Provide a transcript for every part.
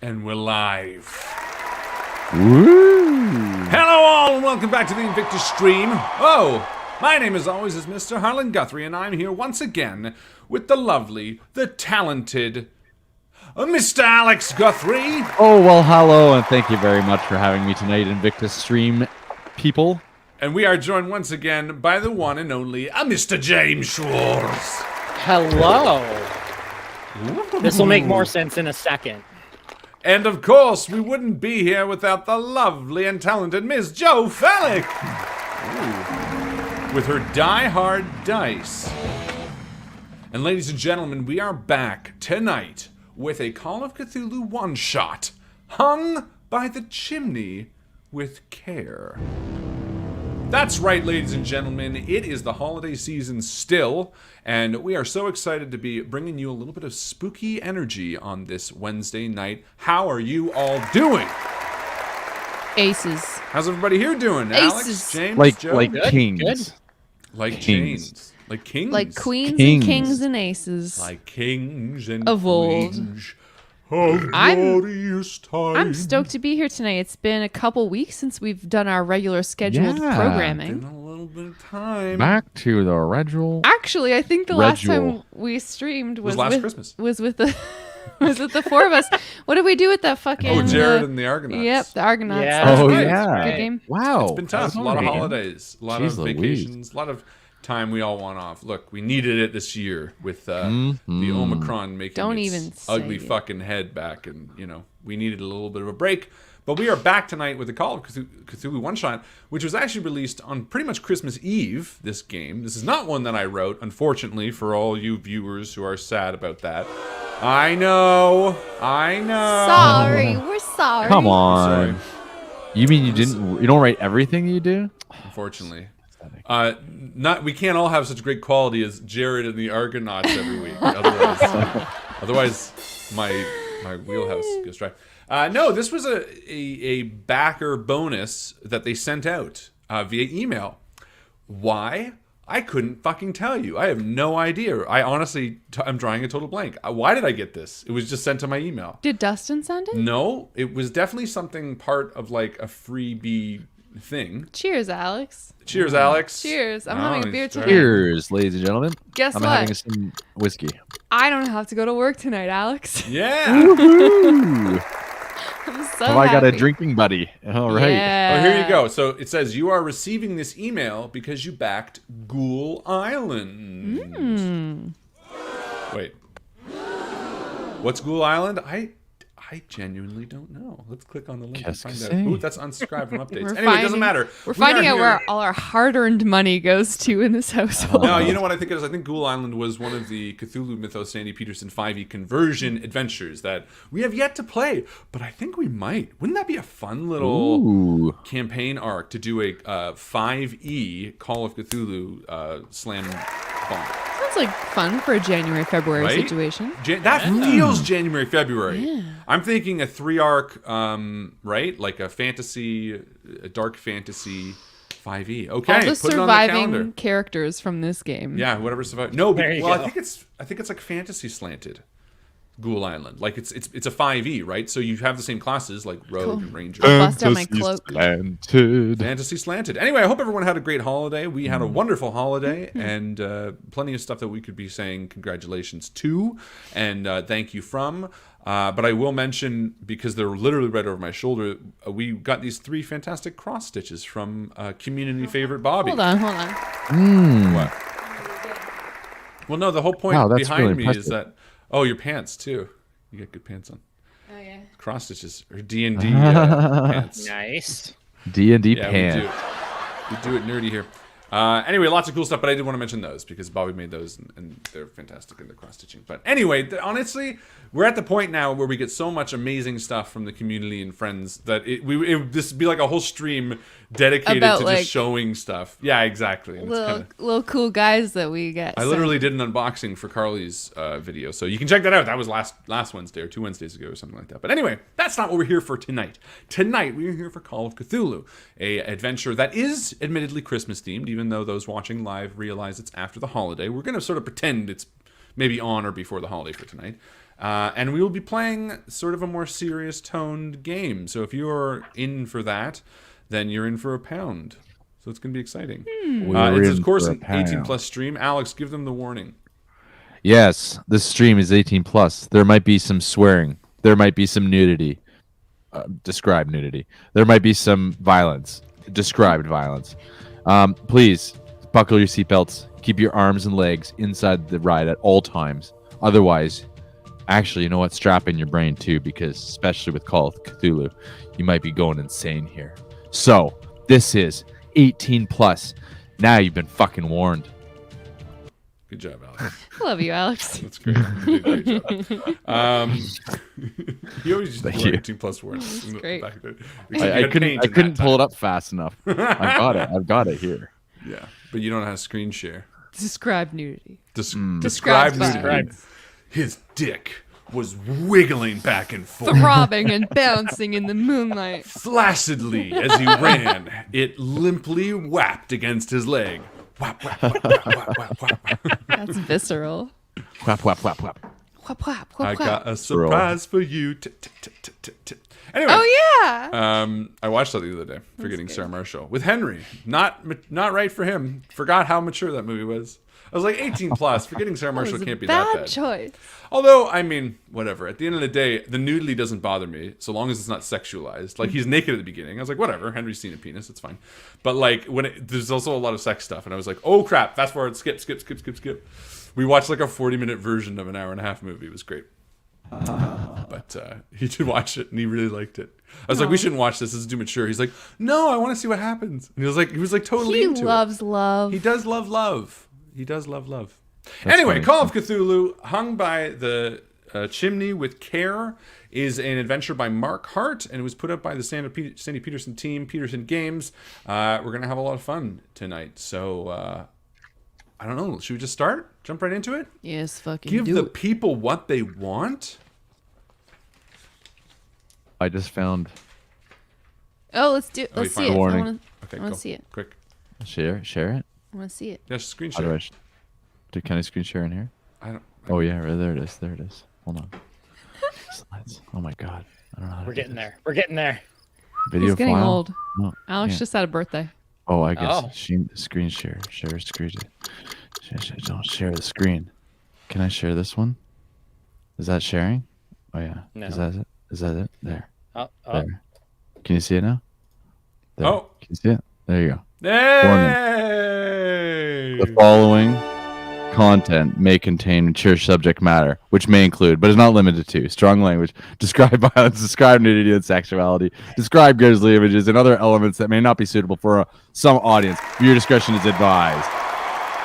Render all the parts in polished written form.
And we're live. Woo! Hello all, and welcome back to the INVICTUS stream. Oh, my name as always is Mr. Harlan Guthrie, and I'm here once again with the lovely, the talented, Mr. Alex Guthrie. Oh, well, hello, and thank you very much for having me tonight, INVICTUS stream people. And we are joined once again by the one and only, Mr. James Schwartz. Hello. This will make more sense in a second. And of course, we wouldn't be here without the lovely and talented Miss Jo Fallak. Ooh. With her die-hard dice. And ladies and gentlemen, we are back tonight with a Call of Cthulhu one-shot, hung by the chimney with care. That's right, ladies and gentlemen, it is the holiday season still, and we are so excited to be bringing you a little bit of spooky energy on this Wednesday night. How are you all doing? Aces. How's everybody here doing? Aces. Alex, James, Like Joe? kings. Good. Like kings. chains. Like kings. Like queens Kings. and kings and aces. Like kings and Of old. queens of I'm- glorious time. I'm stoked to be here tonight. It's been a couple weeks since we've done our regular scheduled Yeah. programming. Been a little bit of time. Back to the regular. Actually, I think the last Ritual. time we streamed was was last with, Christmas. was with the was with the four of us. What did we do with that fucking? Oh, Jared and the Argonauts. Yep, the Argonauts. Yeah. That was Oh, good. yeah. Good game. Wow. It's been tough. A lot of holidays, a lot Jeez of Louise. vacations, a lot of time we all want off. Look, we needed it this year with the Omicron making Don't its even say ugly it. fucking head back, and we needed a little bit of a break. But we are back tonight with the Call of Cthulhu one-shot, which was actually released on pretty much Christmas Eve, this game. This is not one that I wrote, unfortunately, for all you viewers who are sad about that. I know. Sorry, we're sorry. Come on. Sorry. You mean you don't write everything you do? Unfortunately. We can't all have such great quality as Jared and the Argonauts every week. Otherwise my wheelhouse goes dry. No, this was a backer bonus that they sent out via email. Why? I couldn't fucking tell you. I have no idea. I honestly, I'm drawing a total blank. Why did I get this? It was just sent to my email. Did Dustin send it? No, it was definitely something part of like a freebie thing. Cheers, Alex. Cheers, Alex. Cheers. I'm Oh, having a beer he's tonight. Cheers, ladies and gentlemen. Guess I'm what? having some whiskey. I don't have to go to work tonight, Alex. Yeah. Ooh. I'm so Oh, I got a happy. drinking buddy. All right. Yeah. Oh, here you go. So it says you are receiving this email because you backed Ghoul Island. Wait. What's Ghoul Island? I genuinely don't know. Let's click on the link and Qu'est-ce find que out. c'est? Ooh, that's unsubscribed from updates. We're Anyway, it doesn't finding- matter. We're We are finding out here- where all our hard-earned money goes to in this household. No, you know what I think it is? I think Ghoul Island was one of the Cthulhu Mythos Sandy Peterson 5e conversion adventures that we have yet to play, but I think we might. Wouldn't that be a fun little Ooh. campaign arc to do a 5e Call of Cthulhu slam bomb? Sounds like fun for a January-February Right? situation. That feels January, February. Yeah. I'm thinking a 3-arc, right? Like a dark fantasy 5e. Okay, All the put it on the surviving calendar. characters from this game. Yeah, whatever survived. No, There you well, I go. think it's like fantasy slanted. Ghoul Island, like it's a 5e, right? So you have the same classes like rogue Cool. and ranger. Bust out my cloak. Slanted. Fantasy slanted. Anyway, I hope everyone had a great holiday. We had a wonderful holiday and plenty of stuff that we could be saying congratulations to and thank you from. But I will mention, because they're literally right over my shoulder, we got these 3 fantastic cross stitches from community favorite Bobby. Hold on. What? Well, no, the whole point Wow, that's behind really me impressive. is that, oh, your pants too. You got good pants on. Oh, yeah. Cross stitches or D&D pants. Nice. D&D Yeah, pants. we do it nerdy here. Anyway, lots of cool stuff, but I did want to mention those because Bobby made those and they're fantastic in the cross stitching. But anyway, honestly, we're at the point now where we get so much amazing stuff from the community and friends that this would be like a whole stream dedicated About, to like, just showing stuff. Yeah, exactly. And it's Little cool guys that we get. I literally did an unboxing for Carly's video, so you can check that out. That was last Wednesday or 2 Wednesdays ago or something like that. But anyway, that's not what we're here for tonight. Tonight, we're here for Call of Cthulhu, a adventure that is admittedly Christmas themed, even though those watching live realize it's after the holiday. We're going to sort of pretend it's maybe on or before the holiday for tonight. And we will be playing sort of a more serious toned game. So if you're in for that, then you're in for a pound. So it's going to be exciting. It's, of course, an 18-plus stream. Alex, give them the warning. Yes, this stream is 18 plus. There might be some swearing. There might be some nudity. Described nudity. There might be some violence. Described violence. Please buckle your seatbelts. Keep your arms and legs inside the ride at all times. Otherwise, actually, you know what? Strap in your brain too, because especially with Call of Cthulhu, you might be going insane here. So this is 18 plus. Now you've been fucking warned. Good job, Alex. I love you, Alex. That's great. You did a great job. You always used to do 18 plus words. That's great. I couldn't pull it up fast enough. I've got it here. Yeah, but you don't know how to screen share. Describe nudity. Describe nudity. His dick was wiggling back and forth, Throbbing and bouncing in the moonlight. flaccidly as he ran. It limply whapped against his leg. Whap, whap, whap, whap, whap, whap, whap. That's visceral. Whap, whap, whap, whap. Whap, whap, I whap, whap. got a surprise for you. Anyway, Oh, yeah. I watched that the other day, Forgetting Sarah Marshall, with Henry. Not right for him. Forgot how mature that movie was. I was like 18 plus. Forgetting Sarah Marshall can't be that bad. Bad choice. Although, I mean, whatever. At the end of the day, the nudity doesn't bother me so long as it's not sexualized. Like, he's naked at the beginning. I was like, whatever. Henry's seen a penis. It's fine. But, like, there's also a lot of sex stuff. And I was like, oh, crap. Fast forward. Skip. We watched, like, a 40-minute version of an hour-and-a-half movie. It was great. But he did watch it, and he really liked it. I was like, we shouldn't watch this. This is too mature. He's like, no, I want to see what happens. And he was like totally into it. He loves love. He does love love. He does love love. Anyway, funny. Call of Cthulhu, hung by the Chimney with care, is an adventure by Mark Hart, and it was put up by the Sandy Peterson team, Peterson Games. We're going to have a lot of fun tonight. So, I don't know. Should we just start? Jump right into it? Yes, fucking Give do the it. people what they want? I just found. Oh, let's see it. Warning. Okay, I want go. to see it. Quick. Share it. I want to see it. Yeah, screen How do share. can I screen share in here? Oh yeah, right there it is. There it is. Hold on. Slides. Oh my god. I don't know how to We're do getting this. there. We're getting there. Video He's getting file? old. No, Alex yeah. just had a birthday. Oh, I guess Oh. screen share. Share screen. Don't share the screen. Can I share this one? Is that sharing? Oh yeah. No. Is that it? Is that it? There. Oh. There. Can you see it now? There. Oh. Can you see it? There you go. Hey! The following content may contain mature subject matter, which may include, but is not limited to, strong language, describe violence, describe nudity and sexuality, describe grisly images, and other elements that may not be suitable for some audience. Your discretion is advised.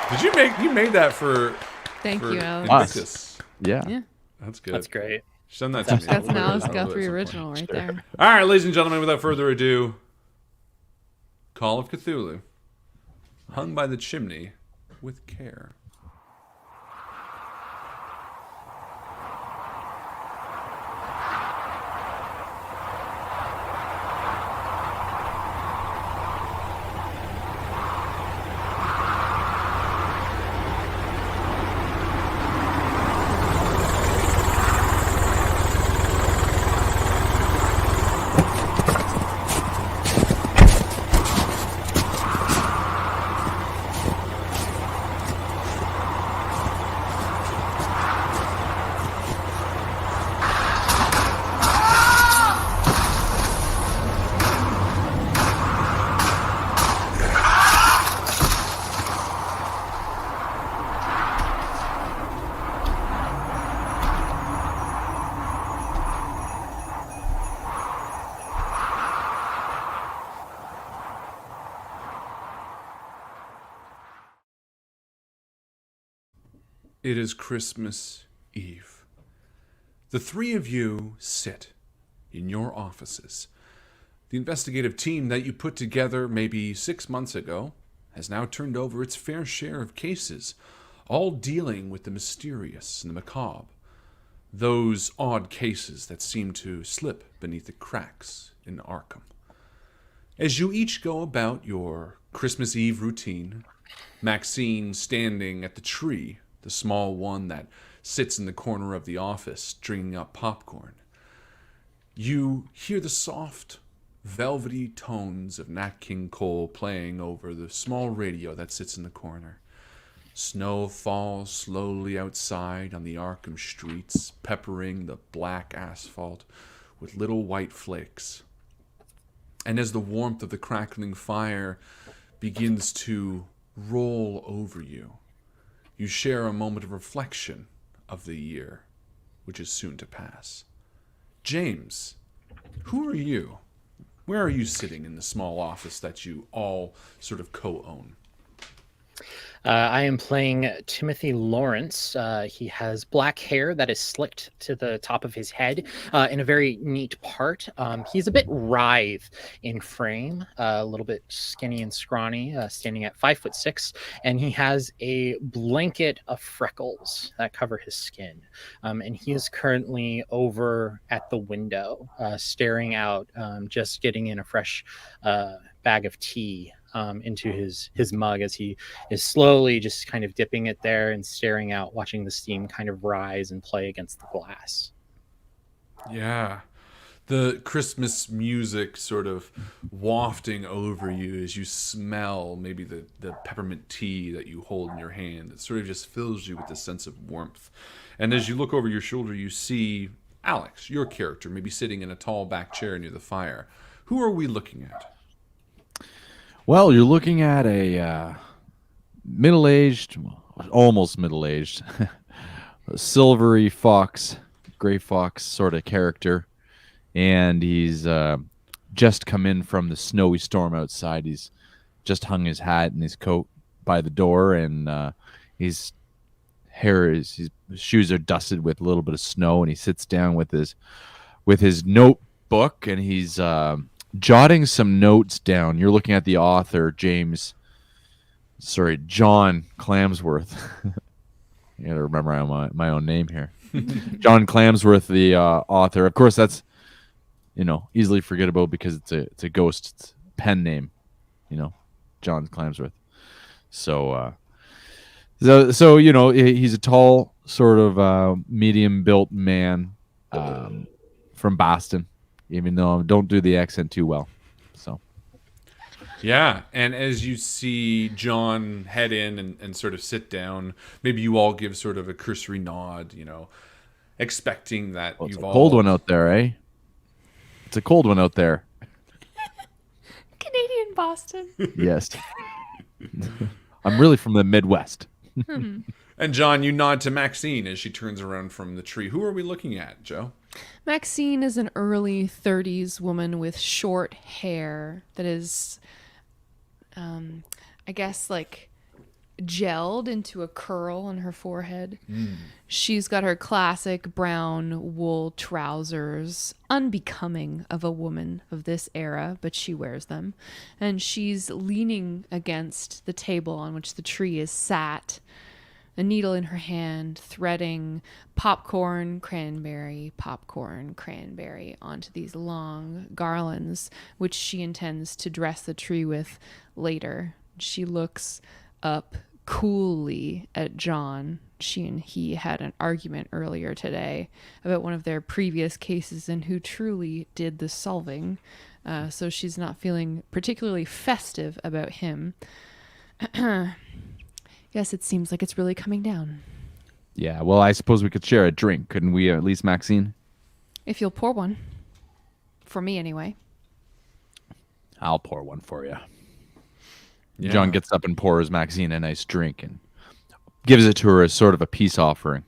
Did you made that for Thank you, Alex. INVICTUS? Yeah. Yeah. That's good. That's great. Send that to me. That's an Alex I'll do it at Guthrie some original point. right there. All right, ladies and gentlemen, without further ado, Call of Cthulhu, hung by the Chimney with care. It is Christmas Eve. The three of you sit in your offices. The investigative team that you put together maybe 6 months ago has now turned over its fair share of cases, all dealing with the mysterious and the macabre. Those odd cases that seem to slip beneath the cracks in Arkham. As you each go about your Christmas Eve routine, Maxine standing at the tree, the small one that sits in the corner of the office, drinking up popcorn. You hear the soft, velvety tones of Nat King Cole playing over the small radio that sits in the corner. Snow falls slowly outside on the Arkham streets, peppering the black asphalt with little white flakes. And as the warmth of the crackling fire begins to roll over you, you share a moment of reflection of the year, which is soon to pass. James, who are you? Where are you sitting in the small office that you all sort of co-own? I am playing Timothy Lawrence. He has black hair that is slicked to the top of his head in a very neat part. He's a bit writhe in frame, a little bit skinny and scrawny, standing at 5'6", and he has a blanket of freckles that cover his skin. And he is currently over at the window, staring out, just getting in a fresh bag of tea into his mug as he is slowly just kind of dipping it there and staring out, watching the steam kind of rise and play against the glass. Yeah. The Christmas music sort of wafting over you as you smell maybe the peppermint tea that you hold in your hand. It sort of just fills you with a sense of warmth. And as you look over your shoulder, you see Alex, your character, maybe sitting in a tall back chair near the fire. Who are we looking at? Well, you're looking at a middle-aged, almost middle-aged, silvery fox, gray fox sort of character. And he's just come in from the snowy storm outside. He's just hung his hat and his coat by the door, and his shoes are dusted with a little bit of snow. And he sits down with his notebook, and he's jotting some notes down. You're looking at the author, John Clamsworth. I gotta remember my own name here. John Clamsworth, the author. Of course, that's easily forgettable because it's a ghost pen name. John Clamsworth. So he's a tall, sort of medium built man from Boston. Even though I don't do the accent too well. So, yeah. And as you see John head in and sort of sit down, maybe you all give sort of a cursory nod, expecting that it's you've a all... cold one out there, eh? It's a cold one out there. Canadian Boston. Yes. I'm really from the Midwest. And John, you nod to Maxine as she turns around from the tree. Who are we looking at, Joe? Maxine is an early 30s woman with short hair that is, I guess, like gelled into a curl on her forehead. She's got her classic brown wool trousers, unbecoming of a woman of this era, but she wears them. And she's leaning against the table on which the tree is sat, a needle in her hand, threading popcorn, cranberry onto these long garlands, which she intends to dress the tree with later. She looks up coolly at John. She and he had an argument earlier today about one of their previous cases and who truly did the solving. So she's not feeling particularly festive about him. Yes, it seems like it's really coming down. Yeah, well, I suppose we could share a drink, couldn't we, at least, Maxine? If you'll pour one. For me, anyway. I'll pour one for you. Yeah. John gets up and pours Maxine a nice drink and gives it to her as sort of a peace offering.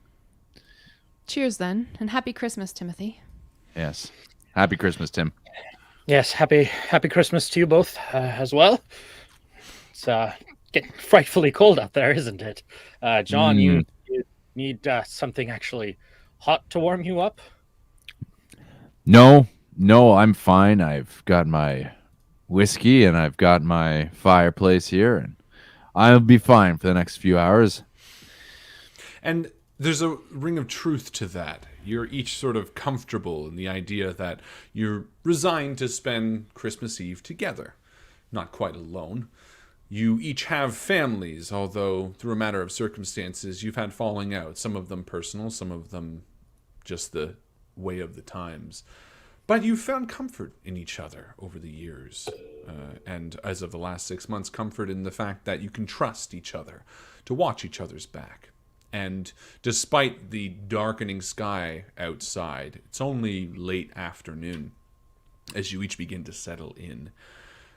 Cheers, then, and happy Christmas, Timothy. Yes. Happy Christmas, Tim. Yes, happy Christmas to you both as well. It's getting frightfully cold out there, isn't it? John, you need something actually hot to warm you up? No, I'm fine. I've got my whiskey and I've got my fireplace here, and I'll be fine for the next few hours. And there's a ring of truth to that. You're each sort of comfortable in the idea that you're resigned to spend Christmas Eve together. Not quite alone. You each have families, although through a matter of circumstances, you've had falling out. Some of them personal, some of them just the way of the times. But you've found comfort in each other over the years. And as of the last 6 months, comfort in the fact that you can trust each other, to watch each other's back. And despite the darkening sky outside, it's only late afternoon as you each begin to settle in.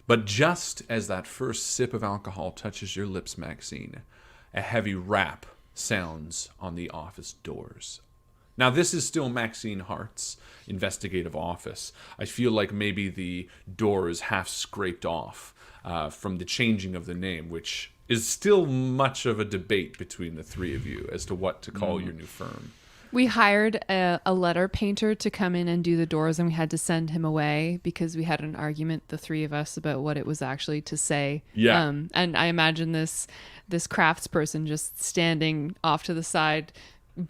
But just as that first sip of alcohol touches your lips, Maxine, a heavy rap sounds on the office doors. Now, this is still Maxine Hart's investigative office. I feel like maybe the door is half scraped off from the changing of the name, which is still much of a debate between the three of you as to what to call your new firm. We hired a letter painter to come in and do the doors, and we had to send him away because we had an argument, the three of us, about what it was actually to say. Yeah. And I imagine this craftsperson just standing off to the side,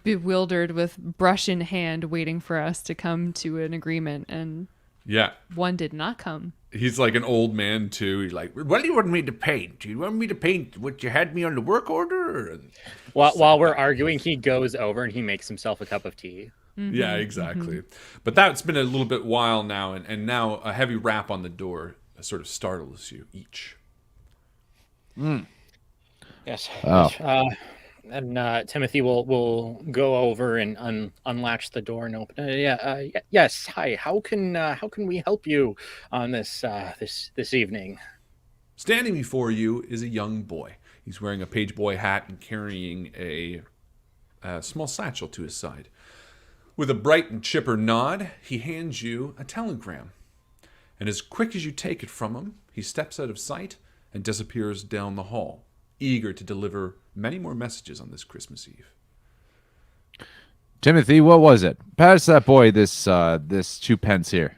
bewildered with brush in hand, waiting for us to come to an agreement. And Yeah. one did not come. He's like an old man, too. He's like, what do you want me to paint? Do you want me to paint what you had me on the work order? And While we're arguing, he goes over and he makes himself a cup of tea. yeah, exactly. But that's been a little bit while now, and now a heavy rap on the door sort of startles you each. Yes. Oh. And Timothy will go over and unlatch the door and open it. Yes. Hi. How can we help you on this evening? Standing before you is a young boy. He's wearing a page boy hat and carrying a small satchel to his side. With a bright and chipper nod, he hands you a telegram. And as quick as you take it from him, he steps out of sight and disappears down the hall, eager to deliver many more messages on this Christmas Eve. Timothy, what was it? Pass that boy this 2 pence here.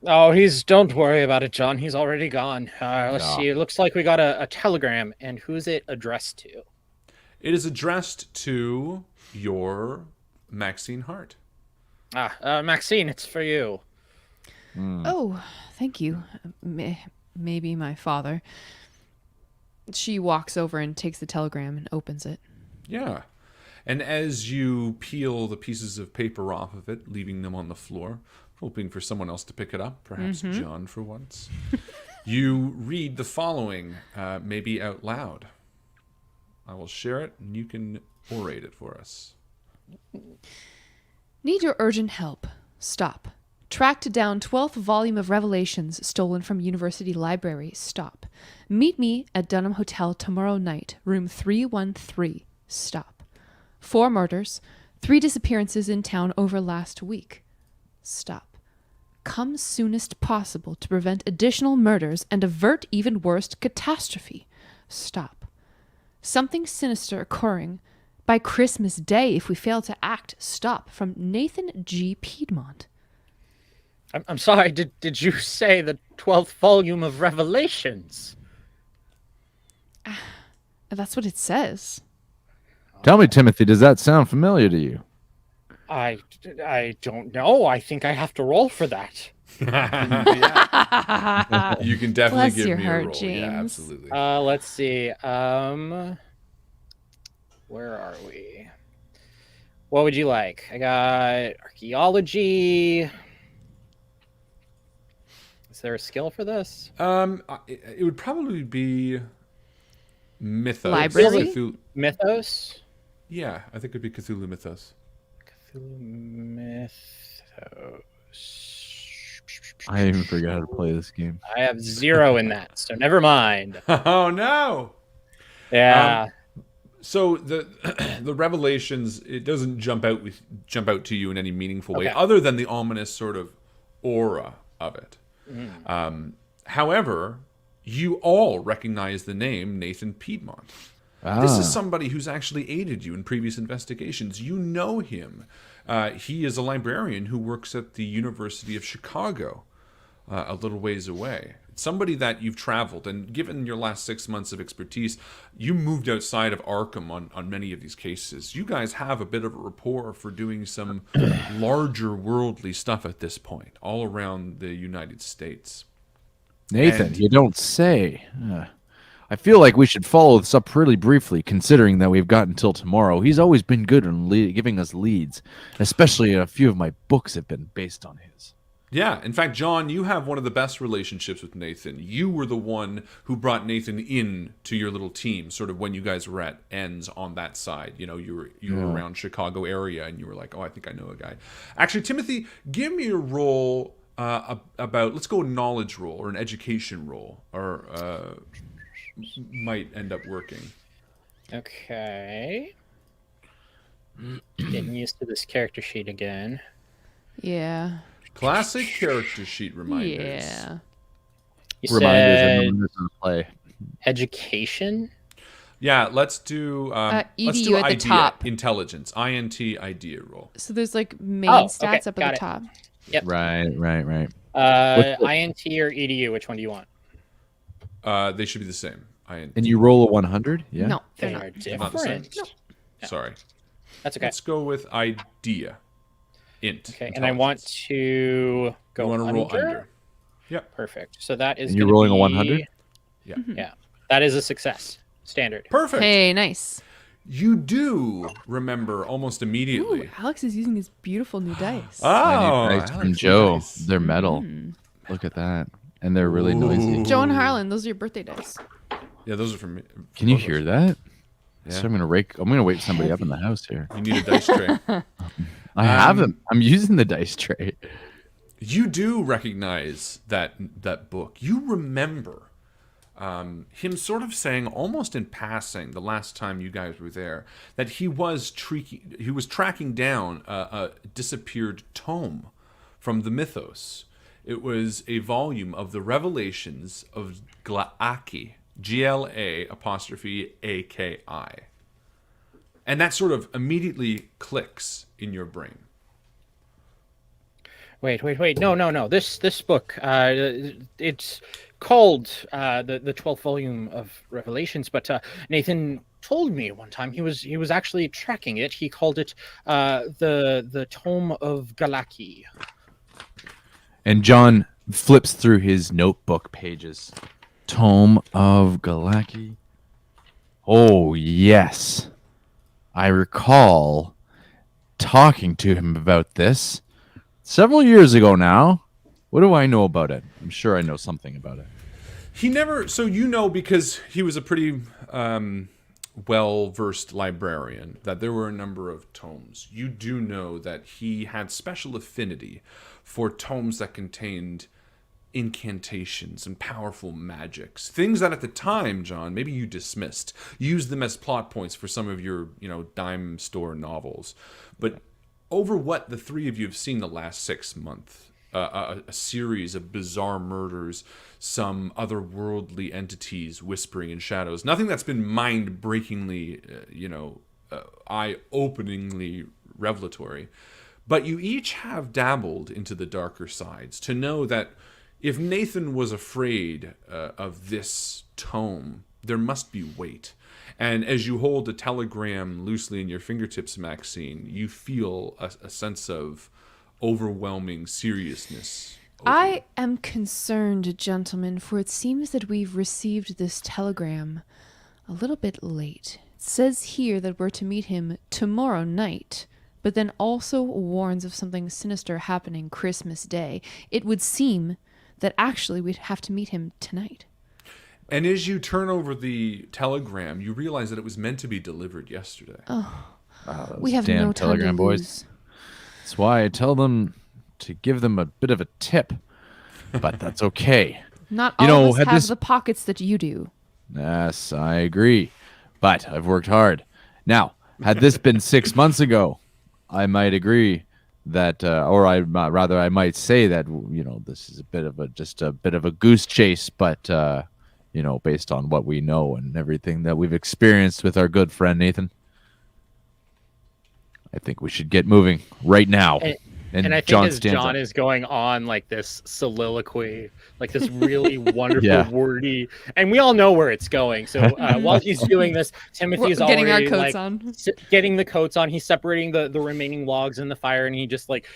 Oh, don't worry about it, John. He's already gone. Let's see. It looks like we got a telegram. And who's it addressed to? It is addressed to your Maxine Hart. Maxine, it's for you. Oh, thank you. Maybe my father. She walks over and takes the telegram and opens it. Yeah. And as you peel the pieces of paper off of it, leaving them on the floor, hoping for someone else to pick it up, perhaps John for once, you read the following, maybe out loud. I will share it, and you can orate it for us. Need your urgent help. Stop. Tracked down 12th volume of Revelations stolen from University Library. Stop. Meet me at Dunham Hotel tomorrow night, room 313. Stop. 4 murders, 3 disappearances in town over last week. Stop. Come soonest possible to prevent additional murders and avert even worse catastrophe. Stop. Something sinister occurring by Christmas Day if we fail to act. Stop. From Nathan G. Piedmont. I'm sorry. Did you say the 12th volume of Revelations? That's what it says. Tell me, Timothy, does that sound familiar to you? I don't know. I think I have to roll for that. You can definitely Bless give your me heart, a roll. James. Yeah, absolutely. Let's see. Where are we? What would you like? I got archaeology. Is there a skill for this? It would probably be Mythos. Library? Cthulhu. Mythos? Yeah, I think it'd be Cthulhu Mythos. Cthulhu Mythos. I even forgot how to play this game. I have 0 in that, so never mind. Oh no! Yeah. So the the Revelations, it doesn't jump out to you in any meaningful way, Okay. other than the ominous sort of aura of it. However, you all recognize the name Nathan Piedmont. This is somebody who's actually aided you in previous investigations. You know him. He is a librarian who works at the University of Chicago, a little ways away. Somebody that you've traveled, and given your last 6 months of expertise, you moved outside of Arkham on many of these cases. You guys have a bit of a rapport for doing some larger worldly stuff at this point, all around the United States. Nathan, And- you don't say. I feel like we should follow this up really briefly, considering that we've got until tomorrow. He's always been good in giving us leads, especially a few of my books have been based on his. Yeah, in fact, John, you have one of the best relationships with Nathan. You were the one who brought Nathan in to your little team, sort of when you guys were at ends on that side. You know, you were around Chicago area, and you were like, oh, I think I know a guy. Actually, Timothy, give me a roll about, let's go a knowledge roll or an education roll, or might end up working. Okay. Getting used to this character sheet again. Yeah. Classic character sheet reminders. Yeah. You Reminders said and reminders on play. education. Yeah, let's do let's EDU do at the idea, top. intelligence, INT idea roll. So there's like main Oh, stats okay, up at got the it. top. Yep. Right. INT or EDU, which one do you want? They should be the same. INT. And you roll a 100? Yeah. No, They they're are not. Not the same? different. Sorry. That's okay. Let's go with idea. Int. Okay, and I want to go You want to under. roll under. Yep. Perfect. So that is. And you're gonna rolling a be- 100? Yeah. Yeah, that is a success. Standard. Perfect. Hey, nice. You do remember almost Ooh, immediately. Alex is using his beautiful new dice. Oh, Dice from Alex, Joe. nice. They're metal. Look at that. And they're really noisy. Joe and Harlan, those are your birthday dice. Yeah, those are from me. Can you hear that? Yeah. So I'm gonna wake somebody up in the house here. You need a dice tray. I haven't. I'm using the dice tray. You do recognize that book. You remember him sort of saying, almost in passing, the last time you guys were there, that he was tracking down a disappeared tome from the mythos. It was a volume of the Revelations of Gla'aki, GLA''AKI. And that sort of immediately clicks in your brain. Wait. No. This book, it's called the 12th volume of Revelations, but Nathan told me one time he was actually tracking it. He called it the Tome of Galaki. And John flips through his notebook pages. Tome of Galaki. Oh, yes. I recall talking to him about this several years ago now. What do I know about it? I'm sure I know something about it. He never, so you know, because he was a pretty well-versed librarian, that there were a number of tomes. You do know that he had special affinity for tomes that contained incantations and powerful magics. Things that at the time, John, maybe you dismissed. Used them as plot points for some of your, dime store novels. But over what the three of you have seen the last 6 months, a series of bizarre murders, some otherworldly entities whispering in shadows. Nothing that's been mind-breakingly, eye-openingly revelatory. But you each have dabbled into the darker sides to know that if Nathan was afraid of this tome, there must be weight. And as you hold a telegram loosely in your fingertips, Maxine, you feel a sense of overwhelming seriousness. I am concerned, gentlemen, for it seems that we've received this telegram a little bit late. It says here that we're to meet him tomorrow night, but then also warns of something sinister happening Christmas Day. It would seem that actually we'd have to meet him tonight. And as you turn over the telegram, you realize that it was meant to be delivered yesterday. We have damn no time telegram to boys. lose. That's why I tell them to give them a bit of a tip. But that's okay. Not You all know, of us had have this- the pockets that you do. Yes, I agree. But I've worked hard. Now, had this been 6 months ago, I might agree that, I might say that, this is just a bit of a goose chase, but, based on what we know and everything that we've experienced with our good friend Nathan, I think we should get moving right now. And I think John as stands John up. is going on like this soliloquy, like this really wonderful, Yeah. wordy, and we all know where it's going. So while he's doing this, Timothy's We're getting our already coats like, on. getting the coats on. He's separating the remaining logs in the fire, and he just like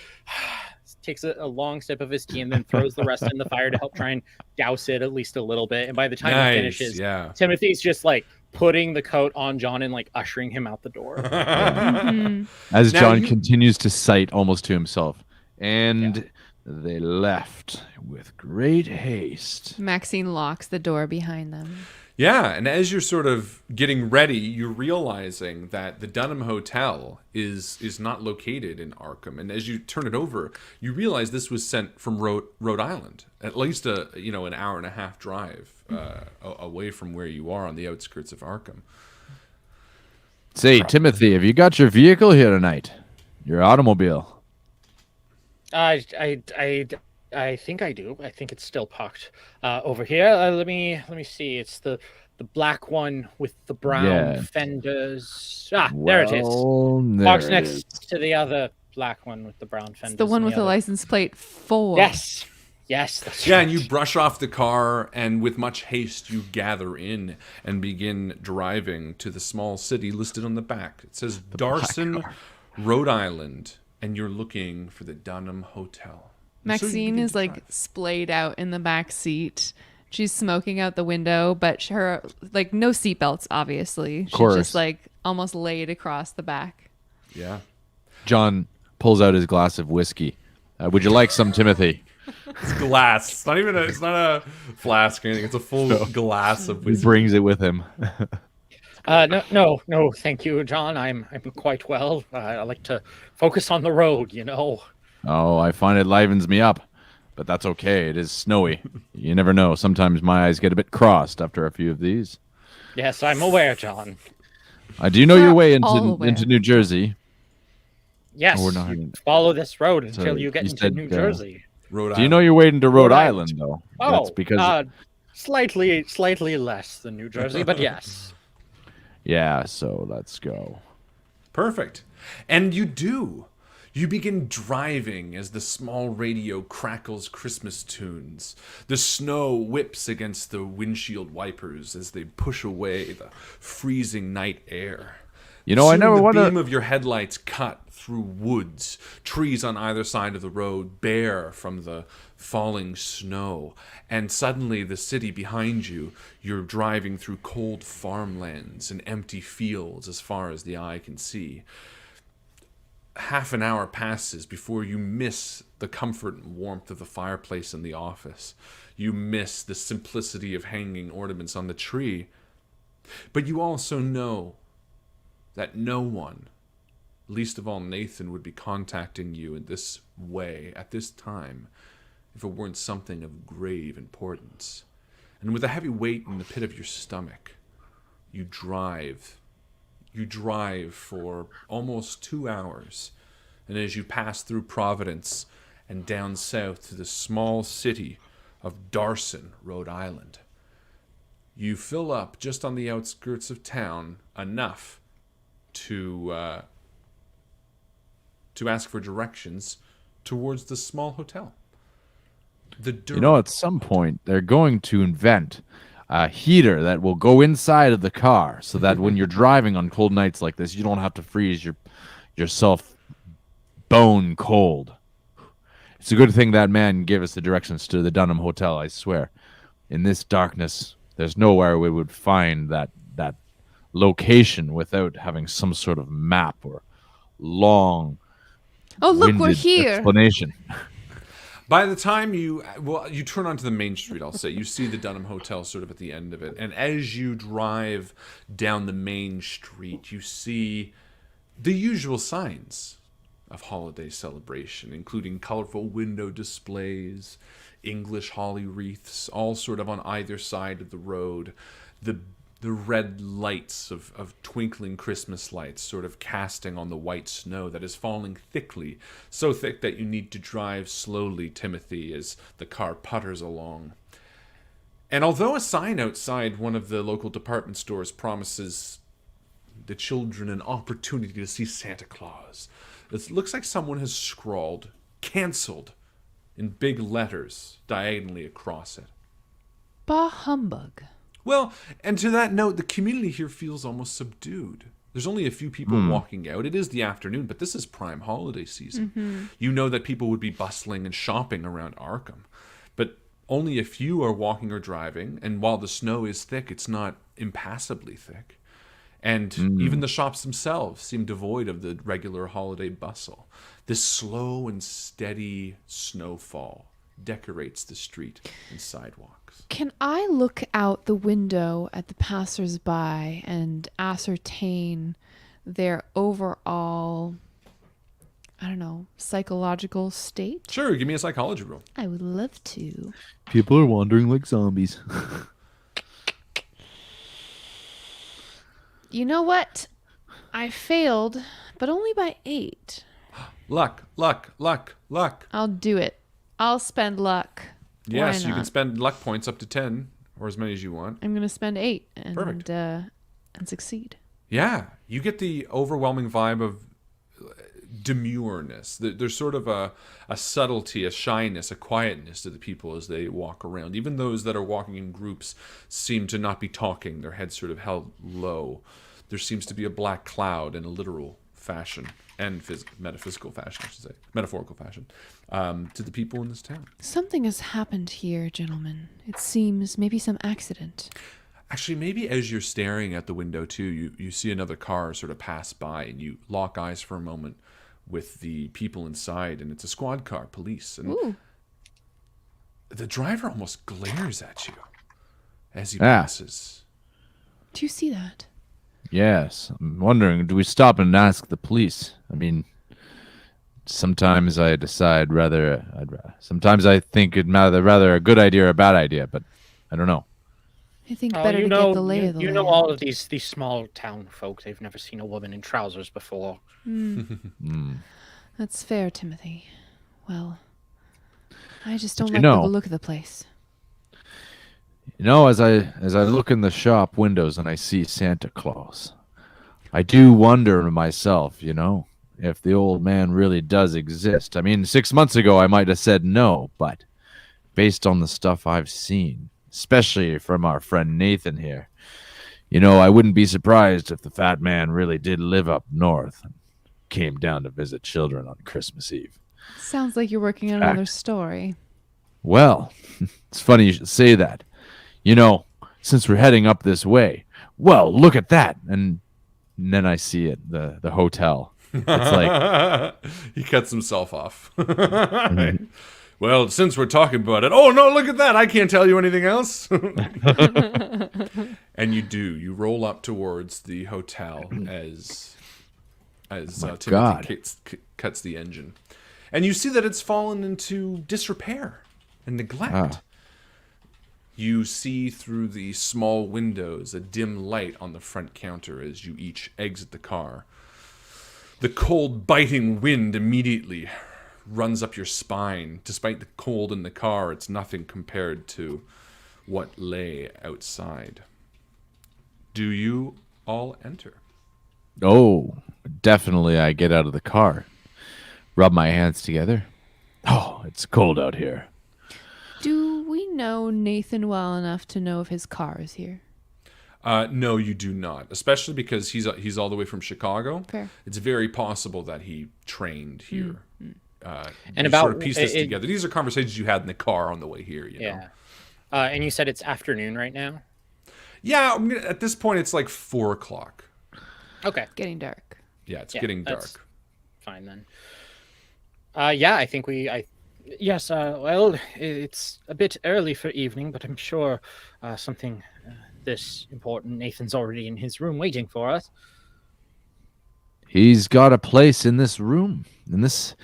takes a long sip of his tea and then throws the rest in the fire to help try and douse it at least a little bit. And by the time he finishes, Timothy's just like putting the coat on John and like ushering him out the door. As John continues to cite almost to himself. And they left with great haste. Maxine locks the door behind them. Yeah, and as you're sort of getting ready, you're realizing that the Dunham Hotel is not located in Arkham. And as you turn it over, you realize this was sent from Rhode Island, at least an hour and a half drive away from where you are on the outskirts of Arkham. Say, Timothy, have you got your vehicle here tonight? Your automobile? I think I do. I think it's still parked over here. Let me see. It's the black one with the brown fenders. There it is. Parked next to the other black one with the brown fenders. It's the one with the license plate 4. Yes, that's right. right. And you brush off the car, and with much haste, you gather in and begin driving to the small city listed on the back. It says Darson, Rhode Island, and you're looking for the Dunham Hotel. Maxine is like splayed out in the back seat. She's smoking out the window, but her no seatbelts, obviously. She's just like almost laid across the back. Yeah. John pulls out his glass of whiskey. Would you like some, Timothy? It's glass. It's not even it's not a flask or anything. It's a full glass of whiskey. He brings it with him. No, thank you, John. I'm quite well. I like to focus on the road, you know. Oh, I find it livens me up, but that's okay. It is snowy. You never know. Sometimes my eyes get a bit crossed after a few of these. Yes, I'm aware, John. Do you know your way into New Jersey? Yes, follow this road until you get into New Jersey. Do you know your way into Rhode Island, though? Oh, that's because slightly less than New Jersey, but yes. Yeah, so let's go. Perfect. And you do. You begin driving as the small radio crackles Christmas tunes. The snow whips against the windshield wipers as they push away the freezing night air. You know, Soon I never the wonder. beam of your headlights cut through woods, trees on either side of the road bare from the falling snow, and suddenly the city behind you, you're driving through cold farmlands and empty fields as far as the eye can see. Half an hour passes before you miss the comfort and warmth of the fireplace in the office. You miss the simplicity of hanging ornaments on the tree. But you also know that no one, least of all Nathan, would be contacting you in this way at this time if it weren't something of grave importance. And with a heavy weight in the pit of your stomach, you drive. You drive for almost 2 hours, and as you pass through Providence and down south to the small city of Darson, Rhode Island, you fill up just on the outskirts of town enough to ask for directions towards the small hotel. At some point they're going to invent a heater that will go inside of the car so that when you're driving on cold nights like this, you don't have to freeze yourself bone cold. It's a good thing that man gave us the directions to the Dunham Hotel, I swear. In this darkness, there's nowhere we would find that location without having some sort of map or long look, we're here explanation. By the time you turn onto the main street, I'll say, you see the Dunham Hotel sort of at the end of it. And as you drive down the main street, you see the usual signs of holiday celebration, including colorful window displays, English holly wreaths, all sort of on either side of the road. The red lights of twinkling Christmas lights sort of casting on the white snow that is falling thickly, so thick that you need to drive slowly, Timothy, as the car putters along. And although a sign outside one of the local department stores promises the children an opportunity to see Santa Claus, it looks like someone has scrawled "canceled" in big letters diagonally across it. Bah humbug. Well, and to that note, the community here feels almost subdued. There's only a few people walking out. It is the afternoon, but this is prime holiday season. You know that people would be bustling and shopping around Arkham. But only a few are walking or driving, and while the snow is thick, it's not impassably thick. And even the shops themselves seem devoid of the regular holiday bustle. This slow and steady snowfall decorates the street and sidewalks. Can I look out the window at the passersby and ascertain their overall, I don't know, psychological state? Sure, give me a psychology roll. I would love to. People are wandering like zombies. You know what? I failed, but only by 8. Luck, luck, luck, luck. I'll do it. I'll spend luck. Yes, Why you can not? spend luck points up to 10, or as many as you want. I'm gonna spend 8 and Perfect. And succeed. Yeah, you get the overwhelming vibe of demureness. There's sort of a subtlety, a shyness, a quietness to the people as they walk around. Even those that are walking in groups seem to not be talking, their heads sort of held low. There seems to be a black cloud in a literal fashion, and metaphysical fashion, I should say, metaphorical fashion, to the people in this town. Something has happened here, gentlemen. It seems maybe some accident. Actually, maybe as you're staring at the window too, you see another car sort of pass by, and you lock eyes for a moment with the people inside, and it's a squad car, police, and Ooh. the driver almost glares at you as he passes. Do you see that? Yes, I'm wondering, do we stop and ask the police? I mean, sometimes I decide sometimes I think it'd rather a good idea or a bad idea, but I don't know. I think better to get the lay of the You land. know all of these small town folk. They've never seen a woman in trousers before. That's fair, Timothy. Well, I just don't you like know- the look of the place. You know, as I look in the shop windows and I see Santa Claus, I do wonder to myself, you know, if the old man really does exist. I mean, 6 months ago I might have said no, but based on the stuff I've seen, especially from our friend Nathan here, you know, I wouldn't be surprised if the fat man really did live up north and came down to visit children on Christmas Eve. Sounds like you're working on another story. Well, it's funny you should say that. You know, since we're heading up this way, well, look at that. And then I see it, the hotel. It's like, He cuts himself off. Well, since we're talking about it, oh no, look at that! I can't tell you anything else. And you do. You roll up towards the hotel as Timothy God. cuts the engine, and you see that it's fallen into disrepair and neglect. You see through the small windows a dim light on the front counter as you each exit the car. The cold, biting wind immediately runs up your spine. Despite the cold in the car, it's nothing compared to what lay outside. Do you all enter? oh, definitely I get out of the car, rub my hands together. Oh, it's cold out here. Do we know Nathan well enough to know if his car is here? No, you do not. Especially because he's all the way from Chicago. Fair. It's very possible that he trained here. And you about- sort of piece this it- together. These are conversations you had in the car on the way here. You know? Yeah. And you said it's afternoon right now? Yeah. At this point, it's like 4 o'clock. Okay. Getting dark. Yeah, it's Yeah, getting that's- dark. Fine then. Yeah, I think yes, well, it's a bit early for evening, but I'm sure something this important, Nathan's already in his room waiting for us. He's got a place in this room, in this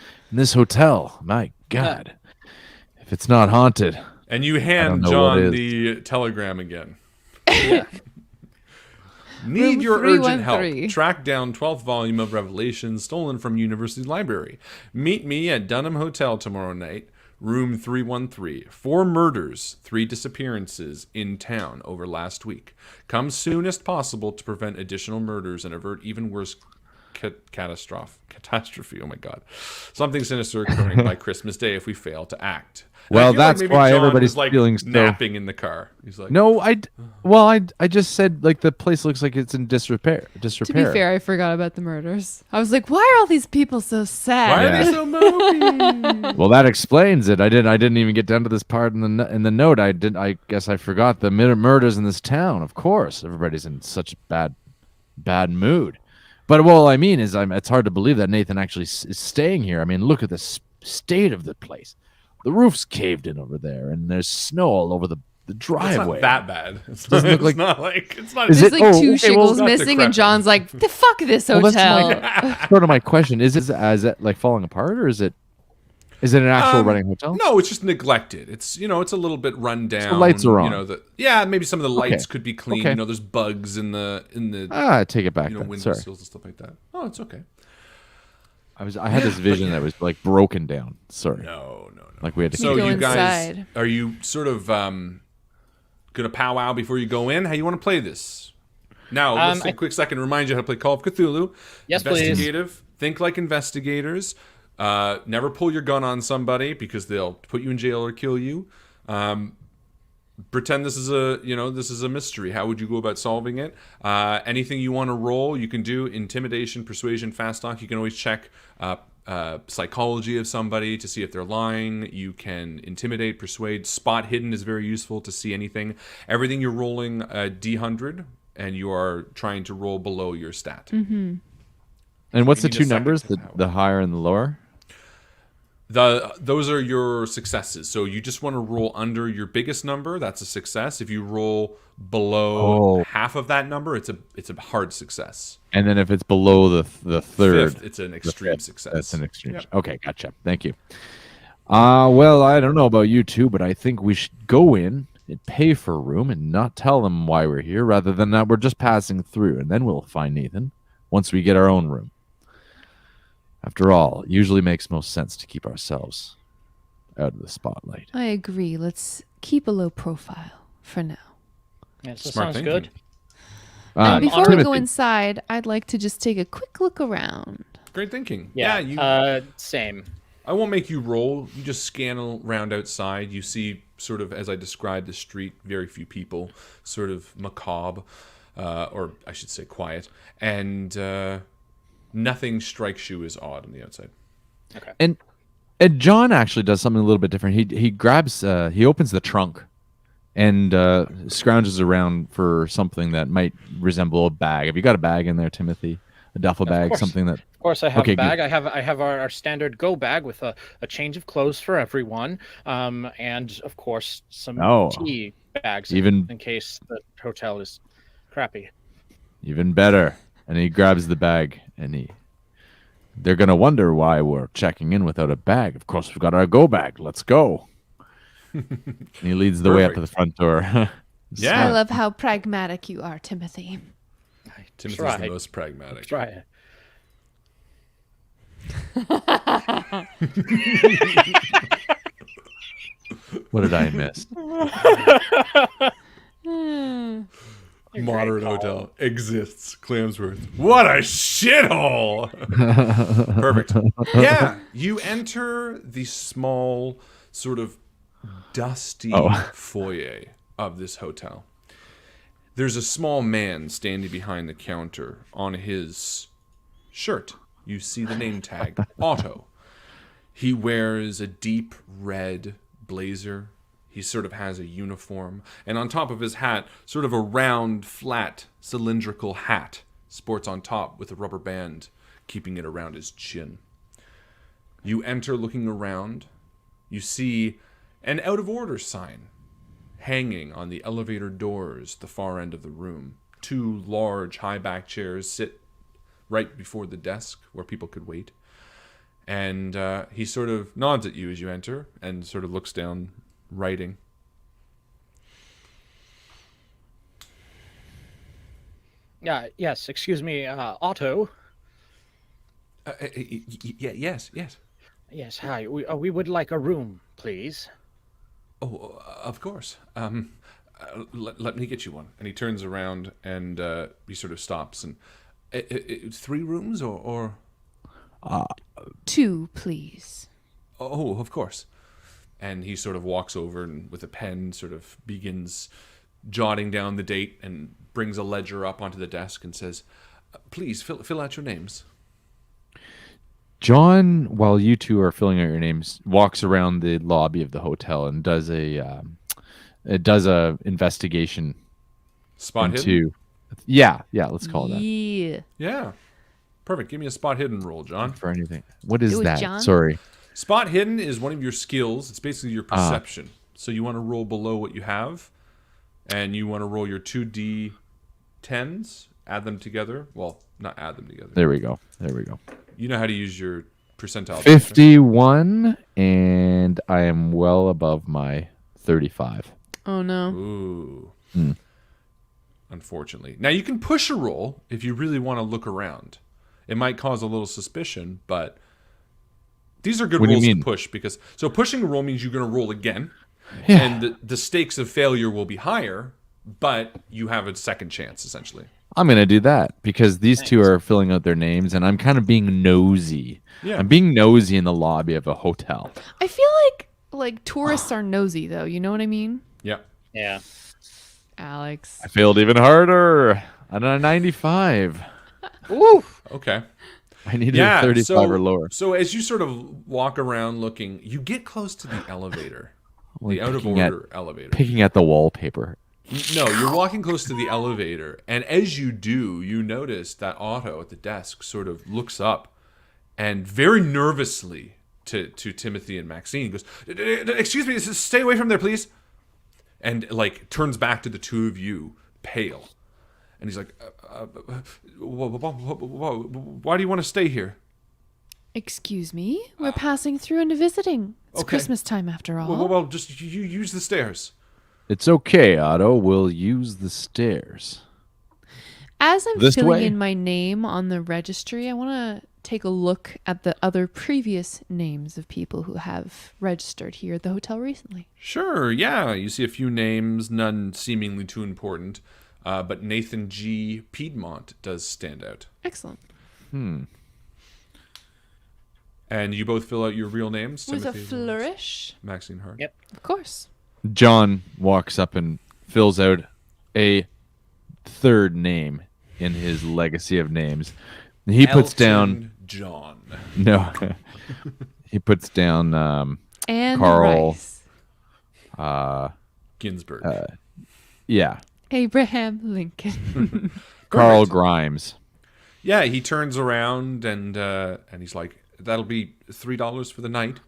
hotel. My God, if it's not haunted. And you hand know what John is. the telegram again. Yeah. Need Room your urgent 313. help. Track down 12th volume of Revelations stolen from University Library. Meet me at Dunham Hotel tomorrow night, room 313. 4 murders, 3 disappearances in town over last week. Come soon as possible to prevent additional murders and avert even worse catastrophe. Oh my God, something sinister occurring by Christmas Day if we fail to act. And I Well, feel like that's maybe why John everybody's was, like, feeling so. napping in the car. He's like, No, I just said like the place looks like it's in disrepair. To be fair, I forgot about the murders. I was like, why are all these people so sad? why are Yeah. they so mopey? Well, that explains it. I didn't even get down to this part in the note. I guess I forgot the murders in this town. Of course, everybody's in such bad mood. But all I mean is, it's hard to believe that Nathan actually is staying here. I mean, look at the state of the place. The roof's caved in over there, and there's snow all over the It's driveway. not that bad. It's Doesn't look it's like- not like it's not. Is There's it- like oh, two okay, well, shiggles it's not missing, decrepit. and John's like, the fuck this Well, hotel. that's sort of my question. Is it like falling apart, or is it an actual running hotel? No, it's just neglected. It's it's a little bit run down. the lights are on. Maybe some of the lights Okay. could be clean. Okay. There's bugs in the I take it back. Then. window Sorry, sills and stuff like that. Oh, it's okay. I had this vision that was like broken down. Sorry, No. like we had to. So go you guys, inside. are you sort of gonna powwow before you go in? How you want to play this? Now, let's take a quick second to remind you how to play Call of Cthulhu. Yes, please. Investigative. Think like investigators. Never pull your gun on somebody because they'll put you in jail or kill you. Pretend this is a mystery. How would you go about solving it? Anything you want to roll, you can do. Intimidation, persuasion, fast talk. You can always check psychology of somebody to see if they're lying. You can intimidate, persuade. Spot hidden is very useful to see anything. Everything you're rolling D100, and you are trying to roll below your stat. Mm-hmm. And what's You the need a two second numbers? to The higher and the lower. Those are your successes. So you just want to roll under your biggest number. That's a success. If you roll below half of that number, it's a hard success. And then if it's below the third, Fifth, it's an extreme fifth, success. That's an extreme. Yep. Okay, gotcha. Thank you. Well, I don't know about you two, but I think we should go in and pay for a room and not tell them why we're here, rather than that we're just passing through, and then we'll find Nathan once we get our own room. After all, it usually makes most sense to keep ourselves out of the spotlight. I agree. Let's keep a low profile for now. Yes, that Smart sounds thinking. good. And before we go Timothy. inside, I'd like to just take a quick look around. Great thinking. Yeah. Same. I won't make you roll. You just scan around outside. You see, sort of, as I described the street, very few people, sort of macabre, or I should say quiet, and nothing strikes you as odd on the outside. Okay. And John actually does something a little bit different. He grabs, he opens the trunk and scrounges around for something that might resemble a bag. Have you got a bag in there, Timothy? A duffel bag, course. something that. Of course, I have Okay, a bag. good. I have our standard go bag with a change of clothes for everyone, and of course some Oh. tea bags Even- in case the hotel is crappy. Even better. And he grabs the bag, and they're gonna wonder why we're checking in without a bag. Of course, we've got our go bag. Let's go. And he leads the way up to the front door. Yeah. I love how pragmatic you are, Timothy. Timothy's Try. the most pragmatic. Try it. What did I miss? Moderate hotel exists. Clamsworth. What a shithole! Perfect. Yeah, you enter the small, sort of dusty foyer of this hotel. There's a small man standing behind the counter. On his shirt, you see the name tag, Otto. He wears a deep red blazer. He sort of has a uniform. And on top of his hat, sort of a round, flat, cylindrical hat. Sports on top with a rubber band, keeping it around his chin. You enter looking around. You see an out of order sign hanging on the elevator doors at the far end of the room. Two large, high-back chairs sit right before the desk where people could wait. And he sort of nods at you as you enter and sort of looks down, writing. Yes, excuse me, Otto. Yes. Yes, hi. We would like a room, please. Oh, of course. Let me get you one. And he turns around and he sort of stops. And 3 rooms or? 2, please. Oh, of course. And he sort of walks over and with a pen sort of begins jotting down the date and brings a ledger up onto the desk and says, please fill out your names. John, while you two are filling out your names, walks around the lobby of the hotel and does a investigation Spot hidden? into. Yeah, let's call it that. Yeah. Yeah. Perfect. Give me a spot hidden roll, John. For anything. What is was that? John? Sorry. Spot hidden is one of your skills. It's basically your perception. So you want to roll below what you have, and you want to roll your 2d10s, add them together. Well, not add them together. There we go. You know how to use your percentile. 51, and I am well above my 35. Oh no. Ooh. Unfortunately. Now you can push a roll if you really want to look around. It might cause a little suspicion, but these are good What do you rolls to mean? push because so pushing a roll means you're going to roll again, Yeah. and the stakes of failure will be higher, but you have a second chance essentially. I'm going to do that because these two are filling out their names, and I'm kind of being nosy. Yeah. I'm being nosy in the lobby of a hotel. I feel like tourists are nosy though. You know what I mean, Yeah. Yeah. Alex? I failed even harder. I'm a 95. Woo! Okay. I needed Yeah. a 35 or lower. So as you sort of walk around looking, you get close to the elevator, the out of picking at- order elevator. Picking at the wallpaper. No, you're walking close to the elevator, and as you do, you notice that Otto at the desk sort of looks up and very nervously to Timothy and Maxine goes, "Excuse me, stay away from there, please." And like turns back to the two of you, pale. And he's like, why do you want to stay here? Excuse me, we're passing through and visiting. It's Okay. Christmas time after all. Well, just you use the stairs. It's okay, Otto. We'll use the stairs. As I'm This filling way? in my name on the registry, I want to take a look at the other previous names of people who have registered here at the hotel recently. Sure, yeah. You see a few names, none seemingly too important, but Nathan G. Piedmont does stand out. Excellent. And you both fill out your real names? With a Timothy, flourish, Maxine Hart. Yep. of course. John walks up and fills out a third name in his legacy of names. He puts down Elton John. no. He puts down And Carl. Rice. Ginsburg. Yeah, Abraham Lincoln. Carl Perfect. Grimes. Yeah, he turns around and he's like, "That'll be $3 for the night."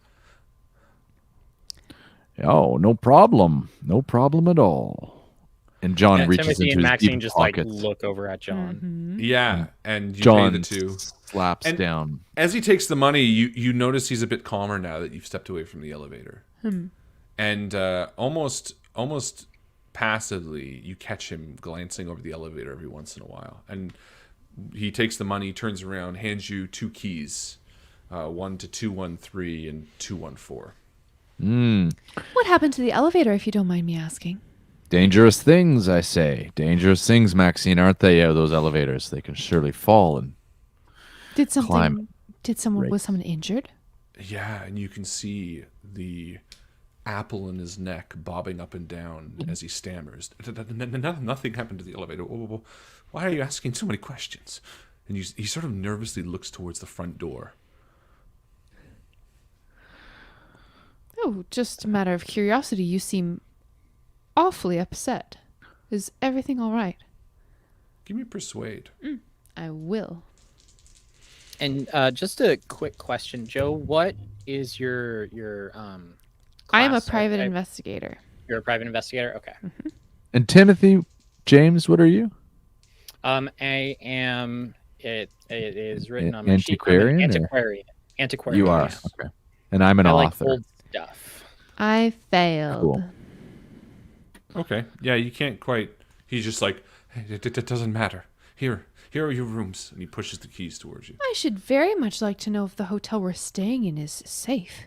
Oh, no problem. No problem at all. And John Yeah, reaches Timothy into and his Maxine deep just pockets. like look over at John. Mm-hmm. Yeah, and you John pay the two. slaps And- down. As he takes the money, you notice he's a bit calmer now that you've stepped away from the elevator. And almost passively, you catch him glancing over the elevator every once in a while. And he takes the money, turns around, hands you 2 keys, one to 213 and 214. What happened to the elevator, if you don't mind me asking? Dangerous things, I say. Dangerous things, Maxine, aren't they? Yeah, those elevators. They can surely fall and Did something? Climb. Was someone injured? Yeah, and you can see the apple in his neck bobbing up and down as he stammers. Nothing happened to the elevator. Why are you asking so many questions? And he sort of nervously looks towards the front door. Oh, just a matter of curiosity. You seem awfully upset. Is everything all right? Give me persuade. I will. And just a quick question, Joe. What is your I am a class? private Okay, investigator. You're a private investigator. Okay. And Timothy, James, what are you? I am. It is written on my sheet. Antiquarian, I'm or- an antiquarian. Antiquarian. You are. yes. Okay. And I'm an I like author. old stuff. I failed. Cool. Okay. Yeah, you can't quite. He's just like, hey, it doesn't matter. Here are your rooms. And he pushes the keys towards you. I should very much like to know if the hotel we're staying in is safe.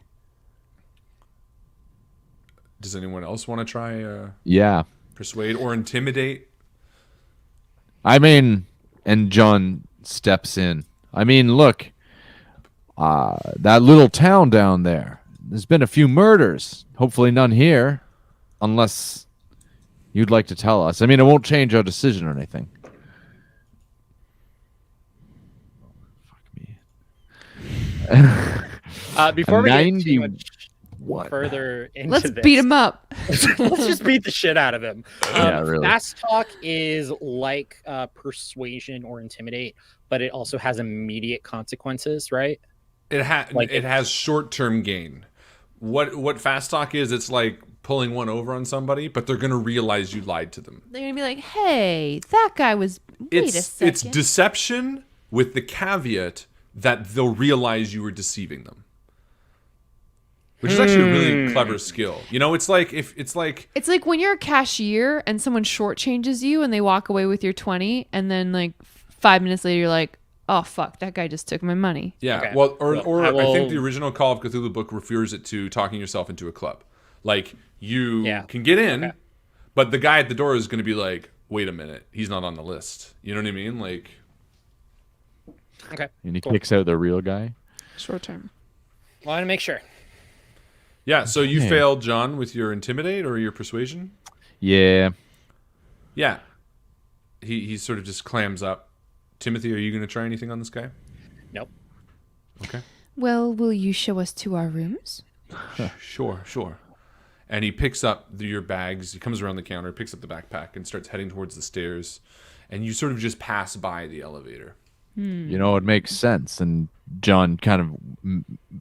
Does anyone else want to try Yeah. persuade or intimidate? I mean, and John steps in. I mean, look, that little town down there. There's been a few murders. Hopefully none here, unless you'd like to tell us. I mean, it won't change our decision or anything. Fuck me. Before we get too 91. much further into Let's this, beat him up. let's just beat the shit out of him. Yeah, really. Fast talk is like persuasion or intimidate, but it also has immediate consequences, right? It has short-term gain. What fast talk is, it's like pulling one over on somebody, but they're gonna realize you lied to them. They're gonna be like, "Hey, that guy was." Wait a second. It's deception with the caveat that they'll realize you were deceiving them. Which is actually a really clever skill. You know, it's like it's like when you're a cashier and someone shortchanges you and they walk away with your 20, and then like 5 minutes later you're like, "Oh fuck, that guy just took my money." yeah. Okay. Well, or Well, I think the original Call of Cthulhu book refers it to talking yourself into a club. Like you can get in, but the guy at the door is going to be like, "Wait a minute, he's not on the list." You know what I mean? Like, Okay. And he kicks out the real guy. Short term. Want to make sure. yeah. So you Okay. failed, John, with your intimidate or your persuasion. Yeah. Yeah. He sort of just clams up. Timothy, are you going to try anything on this guy? Nope. Okay. Well, will you show us to our rooms? Sure. And he picks up your bags. He comes around the counter, picks up the backpack, and starts heading towards the stairs. And you sort of just pass by the elevator. You know, it makes sense. And John kind of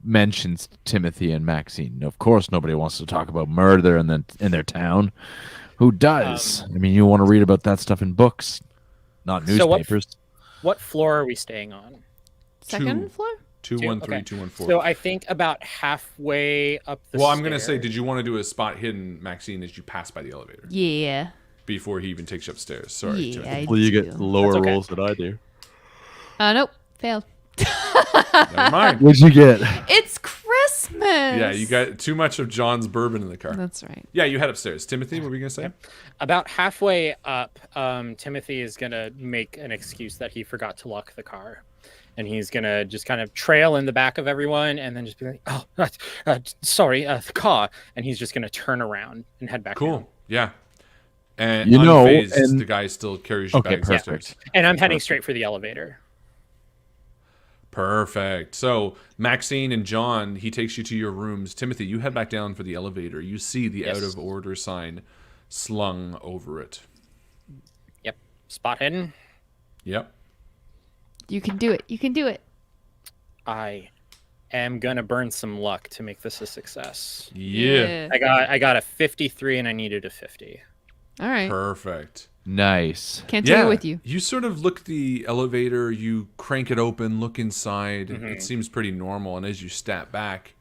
mentions Timothy and Maxine. Of course, nobody wants to talk about murder in their town. Who does? I mean, you want to read about that stuff in books, not So newspapers. What floor are we staying on? Second floor? 213, Okay. 214. So I think about halfway up the Well, I'm going to say, stairs. did you want to do a spot hidden, Maxine, as you pass by the elevator Yeah. before he even takes you upstairs? Sorry. Yeah, Timothy. I Well, you do. get lower That's okay. rolls than I do. Nope. Failed. Never mind. What'd you get? It's Christmas. Yeah, you got too much of John's bourbon in the car. That's right. Yeah, you head upstairs. Timothy, what were you going to say? About halfway up, Timothy is gonna make an excuse that he forgot to lock the car, and he's gonna just kind of trail in the back of everyone, and then just be like, "Oh, sorry, the car," and he's just gonna turn around and head back. Cool. down. Yeah. And You know, unfazed, and- the guy still carries you Okay, back perfect. upstairs. And I'm heading straight for the elevator. Perfect. So Maxine and John, he takes you to your rooms. Timothy, you head back down for the elevator. You see the Yes. out of order sign slung over it. Yep. Spot hidden. Yep. You can do it. You can do it. I am gonna burn some luck to make this a success. Yeah. I got a 53 and I needed a 50. All right. Perfect. Nice. Can't take it with you. You sort of look at the elevator, you crank it open, look inside. It seems pretty normal. And as you step back,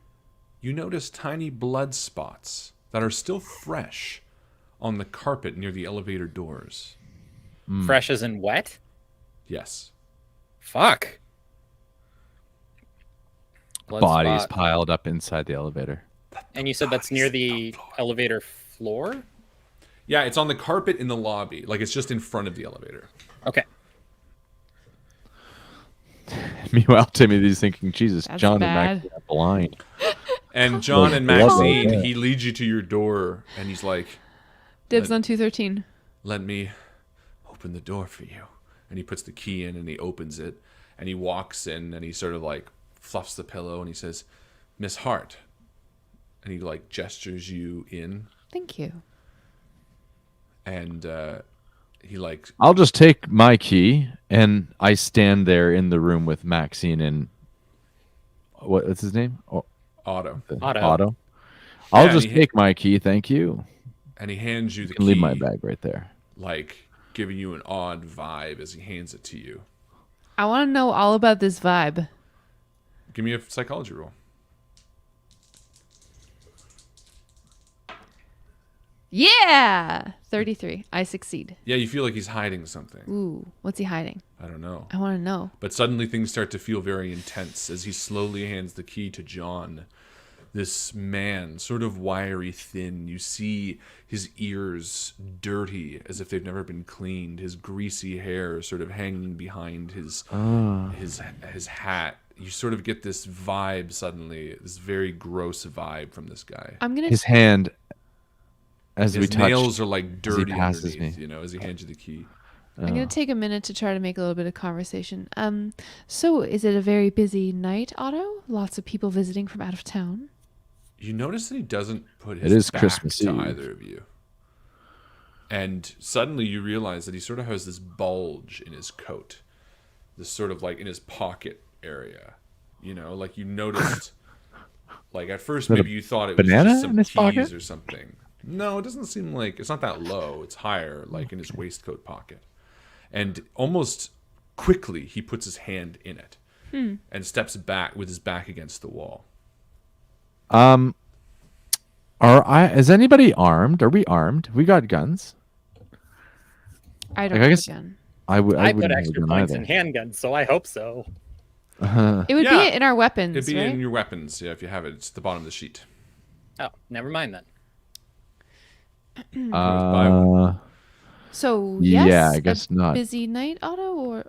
you notice tiny blood spots that are still fresh on the carpet near the elevator doors. Fresh as in wet? Yes. Fuck. Blood Bodies spot. piled up inside the elevator. And you said that's near the elevator floor? Yeah, it's on the carpet in the lobby. Like, it's just in front of the elevator. Okay. Meanwhile, Timothy's thinking, Jesus, That's John bad. and Maxine are blind. And John and Blood Maxine, like that. he leads you to your door, and he's like, Dibs on 213. let me open the door for you. And he puts the key in, and he opens it, and he walks in, and he sort of, like, fluffs the pillow, and he says, Miss Hart. And he, like, gestures you in, Thank you. and he, like, I'll just take my key, and I stand there in the room with Maxine and what's his name? Otto. Otto. I'll Yeah, just he- take my key, thank you. And he hands you the You can key, leave my bag right there. like, giving you an odd vibe as he hands it to you. I want to know all about this vibe. Give me a psychology roll. Yeah! 33. I succeed. Yeah, you feel like he's hiding something. Ooh, what's he hiding? I don't know. I want to know. But suddenly things start to feel very intense as he slowly hands the key to John. this man, sort of wiry, thin. You see his ears dirty, as if they've never been cleaned. His greasy hair sort of hanging behind his hat. You sort of get this vibe suddenly, this very gross vibe from this guy. His hand, as we His touch, nails are like dirty passes underneath, me. you know, as he hands you the key. I'm going to take a minute to try to make a little bit of conversation. So is it a very busy night, Otto? Lots of people visiting from out of town? You notice that he doesn't put It his is back Christmas to Eve. either of you. And suddenly you realize that he sort of has this bulge in his coat. This sort of like in his pocket area. You know, like you noticed, like at first maybe you thought it was banana just some in his keys pocket? or something. No, it doesn't seem like, it's not that low. It's higher, like in his waistcoat pocket. And almost quickly he puts his hand in it and steps back with his back against the wall. Is anybody armed? Are we armed? We got guns. I don't Like, I know guess- again. I put wouldn't have a extra gun points either. in handguns, so I hope so. It would Yeah. be in our weapons, It'd be right? in your weapons, yeah, if you have it. It's at the bottom of the sheet. Oh, never mind then. So, Yeah, yes, I guess a not. busy night, Otto, or...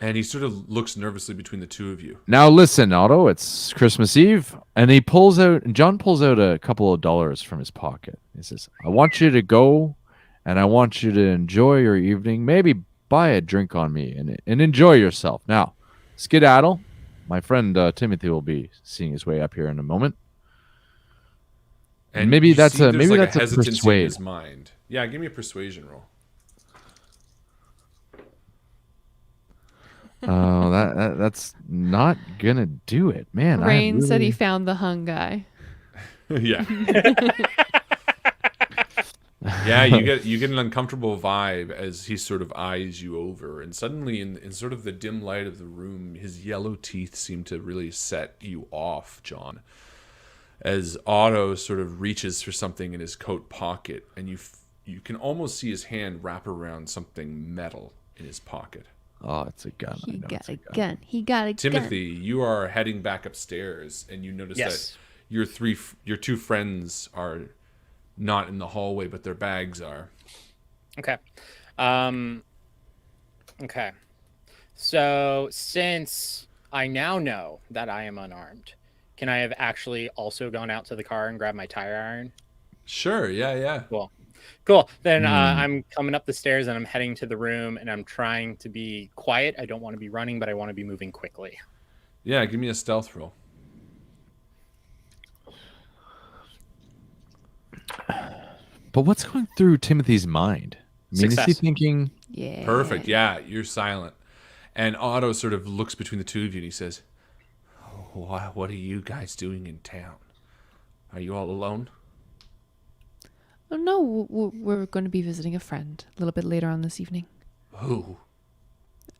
And he sort of looks nervously between the two of you. Now listen, Otto, it's Christmas Eve, and John pulls out a couple of dollars from his pocket. He says, I want you to go, and I want you to enjoy your evening. Maybe buy a drink on me and enjoy yourself. Now, skedaddle. My friend Timothy will be seeing his way up here in a moment. And maybe you that's see a there's like that's a hesitancy in persuade. his mind. Yeah, give me a persuasion roll. Oh, that's not gonna do it, man. Rain said he found the hung guy. Yeah. Yeah, you get an uncomfortable vibe as he sort of eyes you over, and suddenly in sort of the dim light of the room, his yellow teeth seem to really set you off, John. As Otto sort of reaches for something in his coat pocket, and you can almost see his hand wrap around something metal in his pocket. Oh, it's a gun. I He know got it's a gun. gun. He got a Timothy, gun. you are heading back upstairs, and you notice Yes. that your two friends are not in the hallway, but their bags are. Okay. Okay. So since I now know that I am unarmed, can I have actually also gone out to the car and grabbed my tire iron? Sure, yeah. Cool. Then I'm coming up the stairs and I'm heading to the room and I'm trying to be quiet. I don't want to be running, but I want to be moving quickly. Yeah, give me a stealth roll. But what's going through Timothy's mind? I mean, is he Success. thinking? Yeah. Perfect. Yeah, you're silent. And Otto sort of looks between the two of you and he says, what are you guys doing in town? Are you all alone? Oh, no, we're going to be visiting a friend a little bit later on this evening. Who?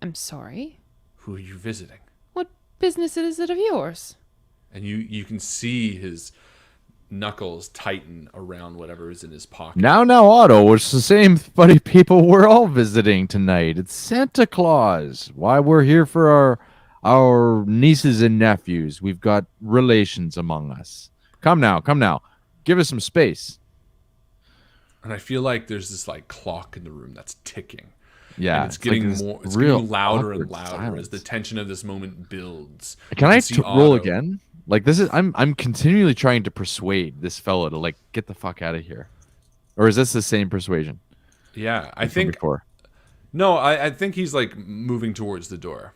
I'm sorry. Who are you visiting? What business is it of yours? And you can see his knuckles tighten around whatever is in his pocket. Now, Otto, it's the same funny people we're all visiting tonight. It's Santa Claus. Why we're here for our nieces and nephews. We've got relations among us. Come now. Give us some space. And I feel like there's this like clock in the room that's ticking. Yeah, And it's getting like this more, it's real getting louder and awkward louder silence. as the tension of this moment builds. Can You I see roll Otto- again? Like this is I'm continually trying to persuade this fellow to like get the fuck out of here. Or is this the same persuasion? Yeah, I from think before? no, I think he's like moving towards the door.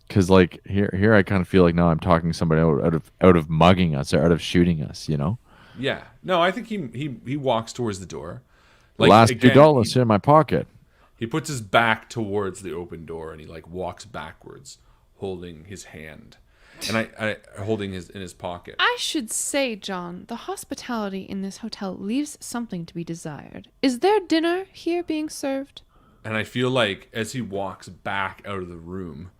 Because like here I kind of feel like now I'm talking somebody out of mugging us or out of shooting us, you know. Yeah, no, I think he walks towards the door. The last again, $2 in my pocket. He puts his back towards the open door and he like walks backwards, holding his hand, and I holding his in his pocket. I should say, John, the hospitality in this hotel leaves something to be desired. Is there dinner here being served? And I feel like as he walks back out of the room,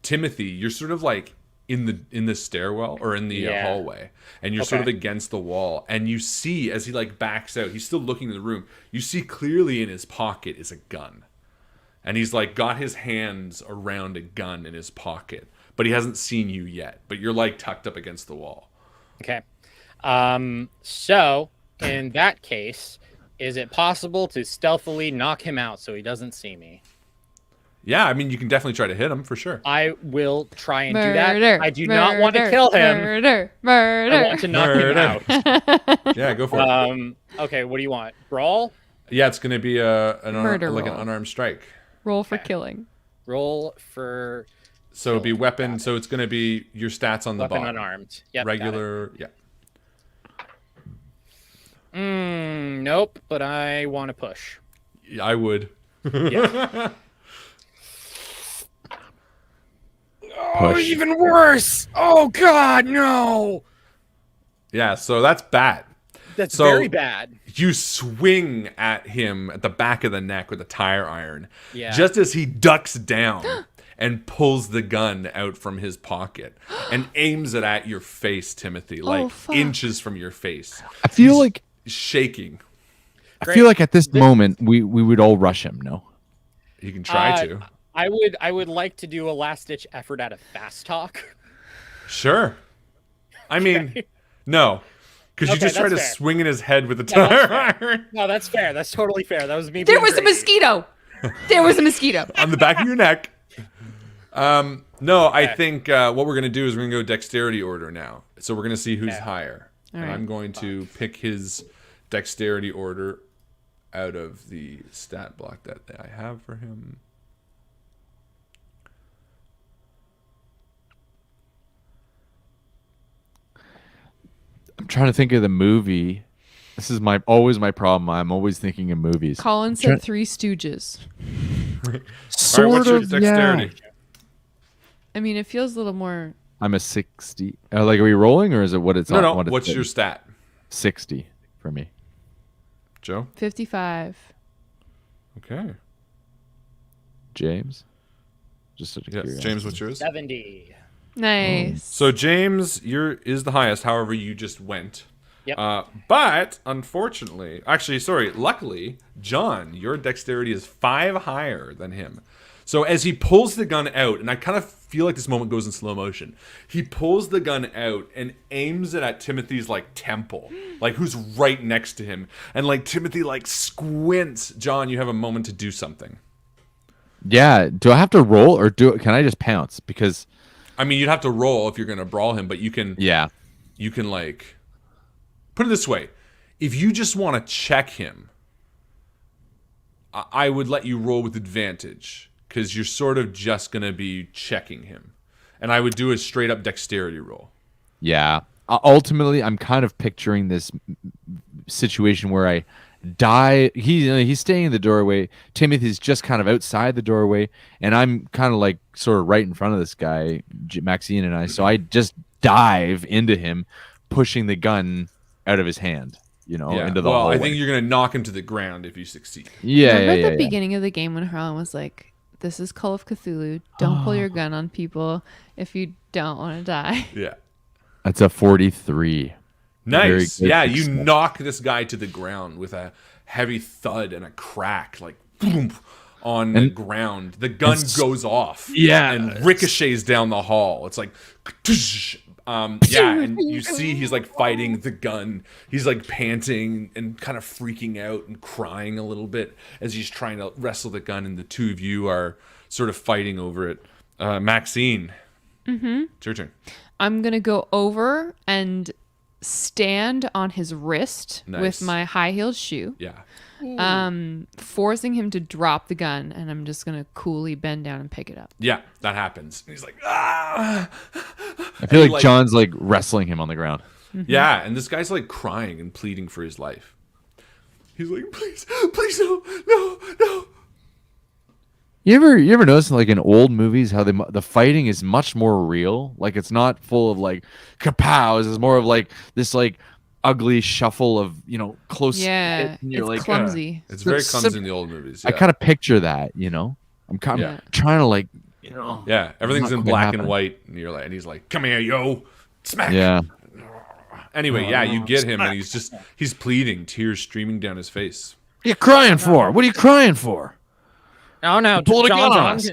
Timothy, you're sort of like in the stairwell or in the hallway, and you're sort of against the wall, and you see as he like backs out, he's still looking in the room. You see clearly in his pocket is a gun, and he's like got his hands around a gun in his pocket, but he hasn't seen you yet. But you're like tucked up against the wall. Okay. So in that case, is it possible to stealthily knock him out so he doesn't see me? Yeah, I mean, you can definitely try to hit him for sure. I will try and do that. I do not want to kill him. Murder. I want to knock him out. Yeah, go for it. Okay, what do you want? Brawl? Yeah, it's going to be an Murder like an roll. unarmed strike. Roll for killing. Roll for So it'd be weapon. So it's going to be your stats on the weapon bottom. unarmed. Yep, Regular. Yeah. Nope, but I want to push. Yeah, I would. Yeah. Push. Oh, even worse! Oh God, no! Yeah, so that's bad. That's So- very bad. You swing at him at the back of the neck with a tire iron. Yeah. Just as he ducks down and pulls the gun out from his pocket and aims it at your face, Timothy, like fuck. inches from your face. I feel like Shaking. at this moment we would all rush him. No. You can try to. I would like to do a last ditch effort at a fast talk. Sure. I mean, no. Because you Okay, just try to that's fair. swing in his head with a Yeah, that's tire fair. iron No, that's fair. That's totally fair. That was me. There being was a crazy. mosquito. There was a mosquito. on the back of your neck. No, I think what we're going to do is we're going to go dexterity order now. So we're going to see who's higher. And right. I'm going to pick his dexterity order out of the stat block that I have for him. I'm trying to think of the movie. This is always my problem. I'm always thinking of movies. Colin said Three Stooges. All right, what's your dexterity? I mean, it feels a little more. I'm a 60. Like, are we rolling or is it what it's on? No. What it's What's been? your stat, 60 for me. Joe? 55. Okay. James? Just out of Yes. curiosity. James, what's yours? 70. Nice. So James, is the highest. However, you just went. Yep. But unfortunately, luckily, John, your dexterity is 5 higher than him. So as he pulls the gun out, and I kind of feel like this moment goes in slow motion, he pulls the gun out and aims it at Timothy's like temple, like who's right next to him, and like Timothy like squints. John, you have a moment to do something. Yeah. Do I have to roll or can I just pounce? Because I mean, you'd have to roll if you're gonna brawl him, but you can. yeah. You can like put it this way: if you just want to check him, I would let you roll with advantage because you're sort of just gonna be checking him, and I would do a straight up dexterity roll. Yeah. Ultimately, I'm kind of picturing this situation where I die. He's staying in the doorway. Timothy's just kind of outside the doorway, and I'm kind of like sort of right in front of this guy, Maxine and I. So I just dive into him, pushing the gun out of his hand, into the hallway. I think you're gonna knock him to the ground if you succeed. Remember Yeah. at the beginning of the game when Harlan was like, "This is Call of Cthulhu. Don't pull your gun on people if you don't want to die." Yeah. That's a 43. Very Nice. good Yeah, you success. knock this guy to the ground with a heavy thud and a crack, like boom, on the ground. The gun goes off. Yeah. And ricochets down the hall. It's like, and you see he's like fighting the gun. He's like panting and kind of freaking out and crying a little bit as he's trying to wrestle the gun, and the two of you are sort of fighting over it. Maxine. It's your turn. I'm going to go over and stand on his wrist Nice. with my high-heeled shoe, Yeah. forcing him to drop the gun, and I'm just going to coolly bend down and pick it up. Yeah, that happens. And he's like, ah. I feel And like John's like wrestling him on the ground. Yeah, and this guy's like crying and pleading for his life. He's like, please, no. You ever notice like in old movies how the fighting is much more real? Like it's not full of like kapows. It's more of like this like ugly shuffle of close. Yeah, hit, and you're it's like, clumsy. It's very So- clumsy in the old movies. I Yeah. kind of picture that. I'm kind of Yeah. trying to like Yeah, everything's Not in quite black happening. and white, and you're like, and he's like, come here, yo, smack. yeah. Anyway, yeah, you get him, and he's pleading, tears streaming down his face. What are you crying for? What are you crying for? No, pulled a John, gun on us.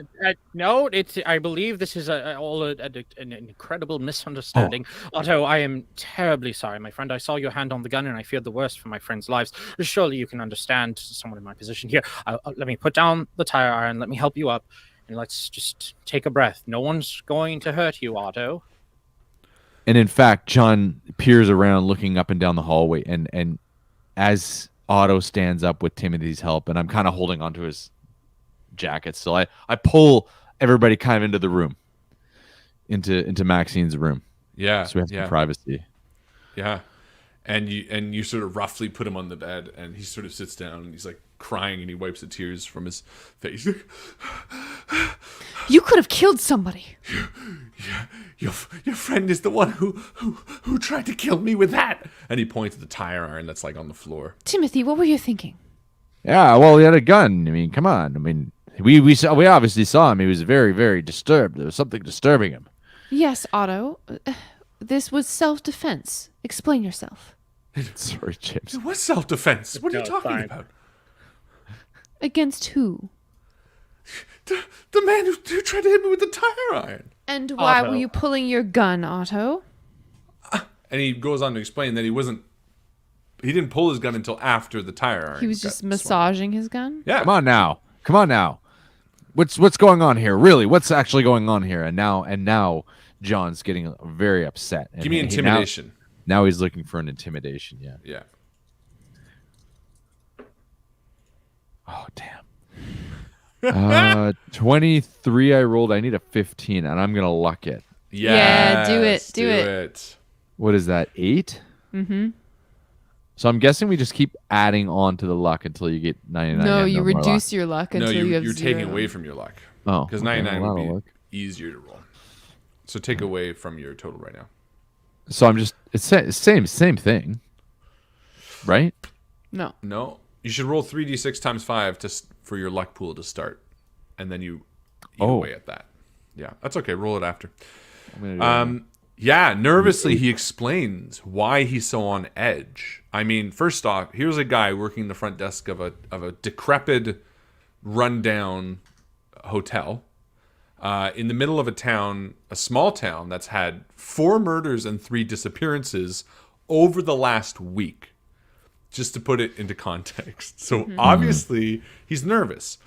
no, I believe this is an incredible misunderstanding. Otto, I am terribly sorry, my friend. I saw your hand on the gun, and I feared the worst for my friends' lives. Surely you can understand someone in my position here. Let me put down the tire iron. Let me help you up, and let's just take a breath. No one's going to hurt you, Otto. And in fact, John peers around, looking up and down the hallway, and as Otto stands up with Timothy's help, and I'm kind of holding onto his jacket still, I pull everybody kind of into the room, into Maxine's room. Yeah. So we have some privacy. Yeah. And you sort of roughly put him on the bed, and he sort of sits down, and he's like crying, and he wipes the tears from his face. You could have killed somebody. Your friend is the one who tried to kill me with that. And he points at the tire iron that's like on the floor. Timothy, what were you thinking? Yeah, well, he had a gun. I mean, come on. I mean, we obviously saw him. He was very, very disturbed. There was something disturbing him. Yes, Otto. This was self-defense. Explain yourself. Sorry, James. It was self-defense. What are you talking about? Against who? The man who tried to hit me with the tire iron. And why Otto. were you pulling your gun, Otto? And he goes on to explain that he didn't pull his gun until after the tire iron. He was just massaging his gun? Yeah. Come on now. What's going on here? Really, what's actually going on here? And now John's getting very upset. And Give me intimidation. Now he's looking for an intimidation. Yeah. Yeah. Oh damn. 23 I rolled. I need a 15, and I'm gonna luck it. Yeah, do Yes, it. Do it. What is that? 8? Mm-hmm. So I'm guessing we just keep adding on to the luck until you get 99. No, and you more luck. reduce your luck until you have you're 0. taking away from your luck. Oh, Because okay, 99 well, would that'll be work. easier to roll. So take away from your total right now. So I'm just same thing, right? No. No, you should roll 3d6 times 5 for your luck pool to start, and then you eat away at that. Yeah, that's okay. Roll it after. I'm gonna do Yeah, nervously he explains why he's so on edge. I mean, first off, here's a guy working the front desk of a decrepit, rundown hotel in the middle of a small town that's had 4 murders and 3 disappearances over the last week. Just to put it into context. So obviously he's nervous.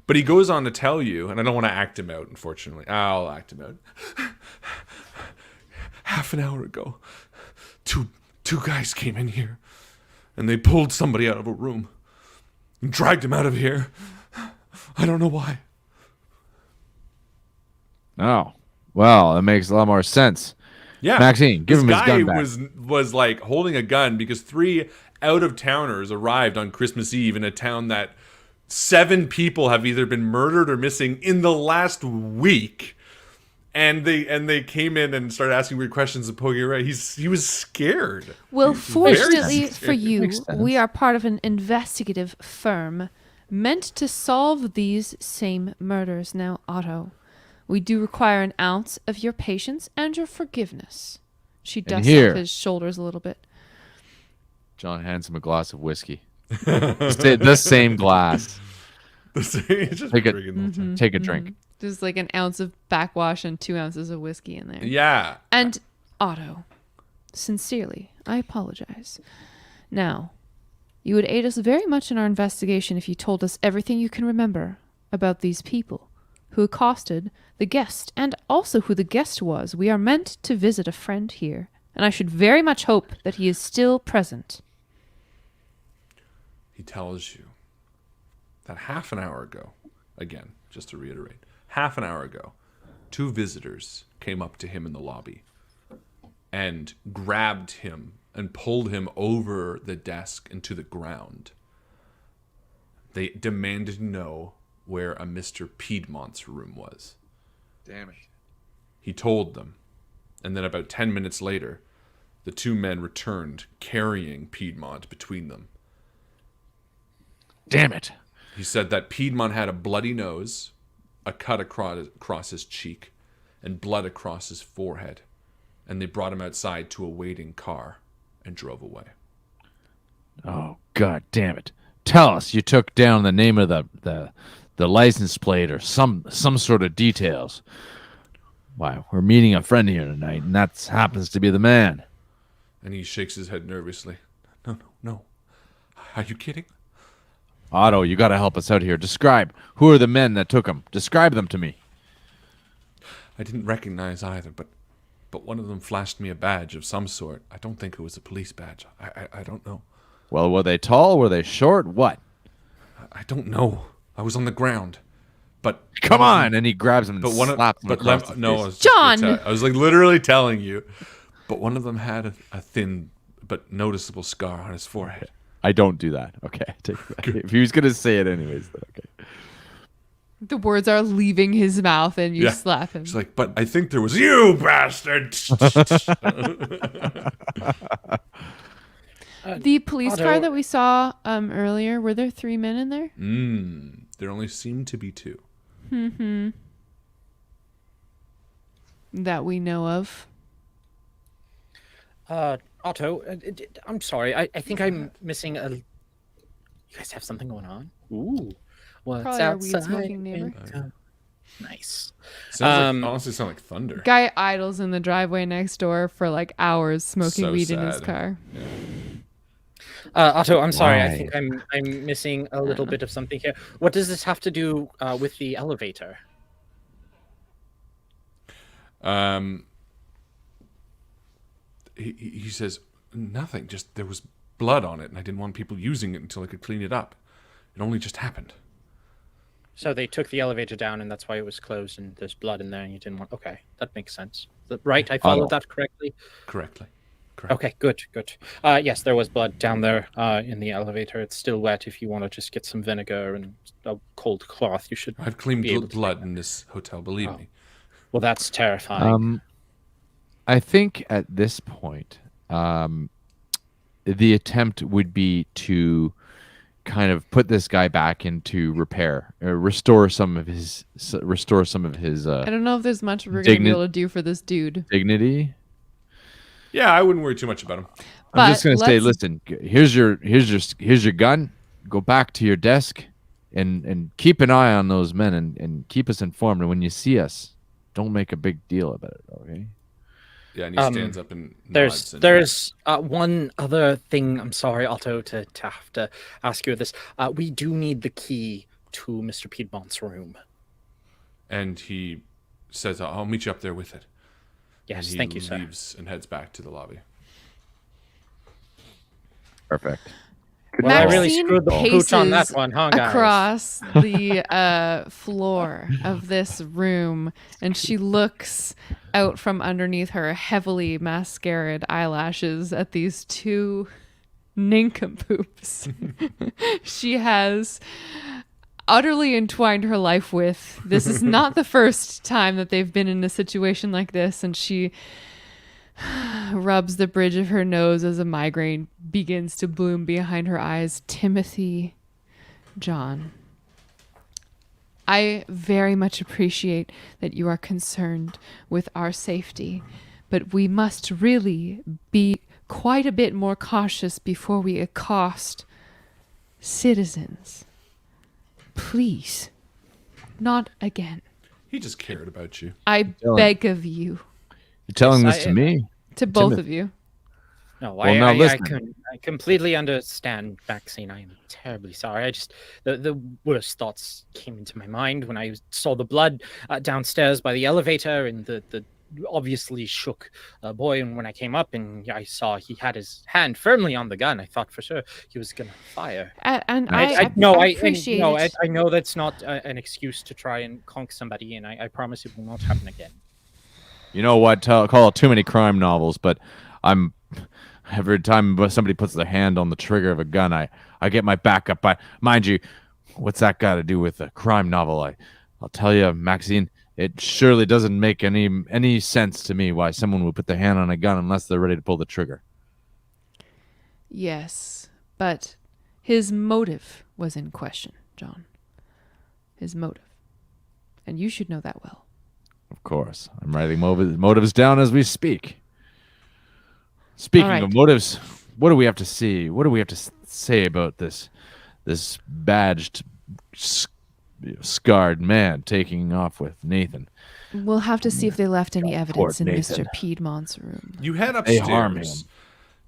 But he goes on to tell you, and I don't want to act him out, unfortunately. I'll act him out. Half an hour ago, two guys came in here, and they pulled somebody out of a room and dragged him out of here. I don't know why. Oh, well, that makes a lot more sense. Yeah, Maxine, give him his gun back. This guy was like holding a gun because 3 out-of-towners arrived on Christmas Eve in a town that 7 people have either been murdered or missing in the last week. And they came in and started asking weird questions and poking around. He was scared. Well, fortunately scared. for you, Makes sense. we are part of an investigative firm meant to solve these same murders. Now, Otto, we do require an ounce of your patience and your forgiveness. She dusts here- off his shoulders a little bit. John hands him a glass of whiskey. The same glass. He's just Take it. drinking the whole time. Take a drink. There's like an ounce of backwash and 2 ounces of whiskey in there. Yeah. And Otto, sincerely, I apologize. Now, you would aid us very much in our investigation if you told us everything you can remember about these people who accosted the guest and also who the guest was. We are meant to visit a friend here, and I should very much hope that he is still present. He tells you that half an hour ago, again, just to reiterate, half an hour ago, 2 visitors came up to him in the lobby and grabbed him and pulled him over the desk into the ground. They demanded to know where a Mr. Piedmont's room was. Damn it. He told them, and then about 10 minutes later, the 2 men returned carrying Piedmont between them. Damn it. He said that Piedmont had a bloody nose, a cut across his cheek, and blood across his forehead. And they brought him outside to a waiting car and drove away. Oh, God damn it. Tell us you took down the name of the the license plate or some sort of details. Why, we're meeting a friend here tonight, and that happens to be the man. And he shakes his head nervously. No. Are you kidding? Otto, you got to help us out here. Describe, who are the men that took him? Describe them to me. I didn't recognize either, but one of them flashed me a badge of some sort. I don't think it was a police badge. I don't know. Well, were they tall? Were they short? What? I don't know. I was on the ground. But Come on! And he grabs him and But one of slaps him across the no, I face. was just gonna John! tell- I was like literally telling you. But one of them had a thin but noticeable scar on his forehead. I don't do that. Okay, take it back. If he was going to say it anyways, then okay. The words are leaving his mouth and you Yeah. slap him. She's like, but I think there was you, bastard. The police Otto- car that we saw earlier, were there 3 men in there? There only seemed to be 2. That we know of. Otto, I'm sorry. I think I'm missing a. You guys have something going on? Ooh. What's Probably our outside? weed-smoking neighbor. Nice. Honestly sound like thunder. Guy idles in the driveway next door for like hours smoking So weed in his sad. car. Otto, I'm sorry. I Why? think I'm missing a little bit of something here. What does this have to do with the elevator? He says nothing. Just there was blood on it, and I didn't want people using it until I could clean it up. It only just happened. So they took the elevator down, and that's why it was closed, and there's blood in there, and you didn't want. Okay, that makes sense. Right? I followed that correctly. Correctly. Okay, good. Yes, there was blood down there in the elevator. It's still wet. If you want to just get some vinegar and a cold cloth, you should. I've cleaned be able to blood in this hotel. Believe me. Well, that's terrifying. I think at this point, the attempt would be to kind of put this guy back into repair, restore some of his I don't know if there's much we're going to be able to do for this dude. dignity. Yeah, I wouldn't worry too much about him. I'm just But gonna say, let's- listen, here's your gun. Go back to your desk and keep an eye on those men and keep us informed. And when you see us, don't make a big deal about it, okay? Yeah, and he stands up and nods. There's one other thing. I'm sorry, Otto, to have to ask you this. We do need the key to Mr. Piedmont's room. And he says, "I'll meet you up there with it." Yes, And thank you, he sir. leaves and heads back to the lobby. Perfect. Well, I really Maxine screwed the pooch on that paces one, huh, guys? across the floor of this room, and she looks out from underneath her heavily mascaraed eyelashes at these 2 nincompoops she has utterly entwined her life with. This is not the first time that they've been in a situation like this, and she rubs the bridge of her nose as a migraine begins to bloom behind her eyes. Timothy, John, I very much appreciate that you are concerned with our safety, but we must really be quite a bit more cautious before we accost citizens. Please, not again. He just cared about you. I Dylan. beg of you. You're telling Yes, this to me? To both Timothy. of you. No, Well, now I listen. completely understand, Maxine. I am terribly sorry. I just the worst thoughts came into my mind when I saw the blood downstairs by the elevator and the obviously shook boy. And when I came up and I saw he had his hand firmly on the gun, I thought for sure he was gonna fire. And I I appreciate it. I know that's not an excuse to try and conk somebody, and I promise it will not happen again. You know what? Call it too many crime novels, but every time somebody puts their hand on the trigger of a gun, I get my back up. Mind you, what's that got to do with a crime novel? I'll tell you, Maxine, it surely doesn't make any sense to me why someone would put their hand on a gun unless they're ready to pull the trigger. Yes, but his motive was in question, John. His motive. And you should know that well. Of course, I'm writing motives down as we speak. Speaking All right. of motives, what do we have to see? What do we have to say about this badged scarred man taking off with Nathan. We'll have to see if they left any evidence in Nathan. Mr. Piedmont's room. You head They harm upstairs him.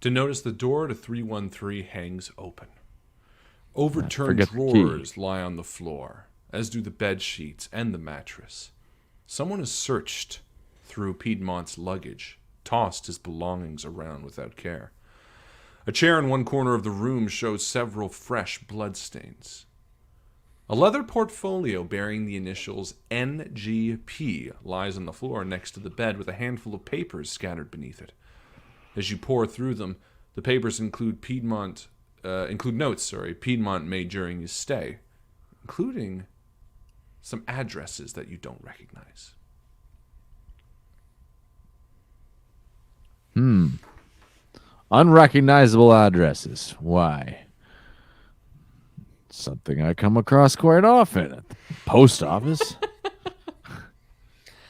to notice the door to 313 hangs open. Overturned forget the key. drawers lie on the floor, as do the bed sheets and the mattress. Someone has searched through Piedmont's luggage, tossed his belongings around without care. A chair in one corner of the room shows several fresh bloodstains. A leather portfolio bearing the initials NGP lies on the floor next to the bed with a handful of papers scattered beneath it. As you pore through them, the papers include notes Piedmont made during his stay, including some addresses that you don't recognize. Unrecognizable addresses. Why? Something I come across quite often at the post office.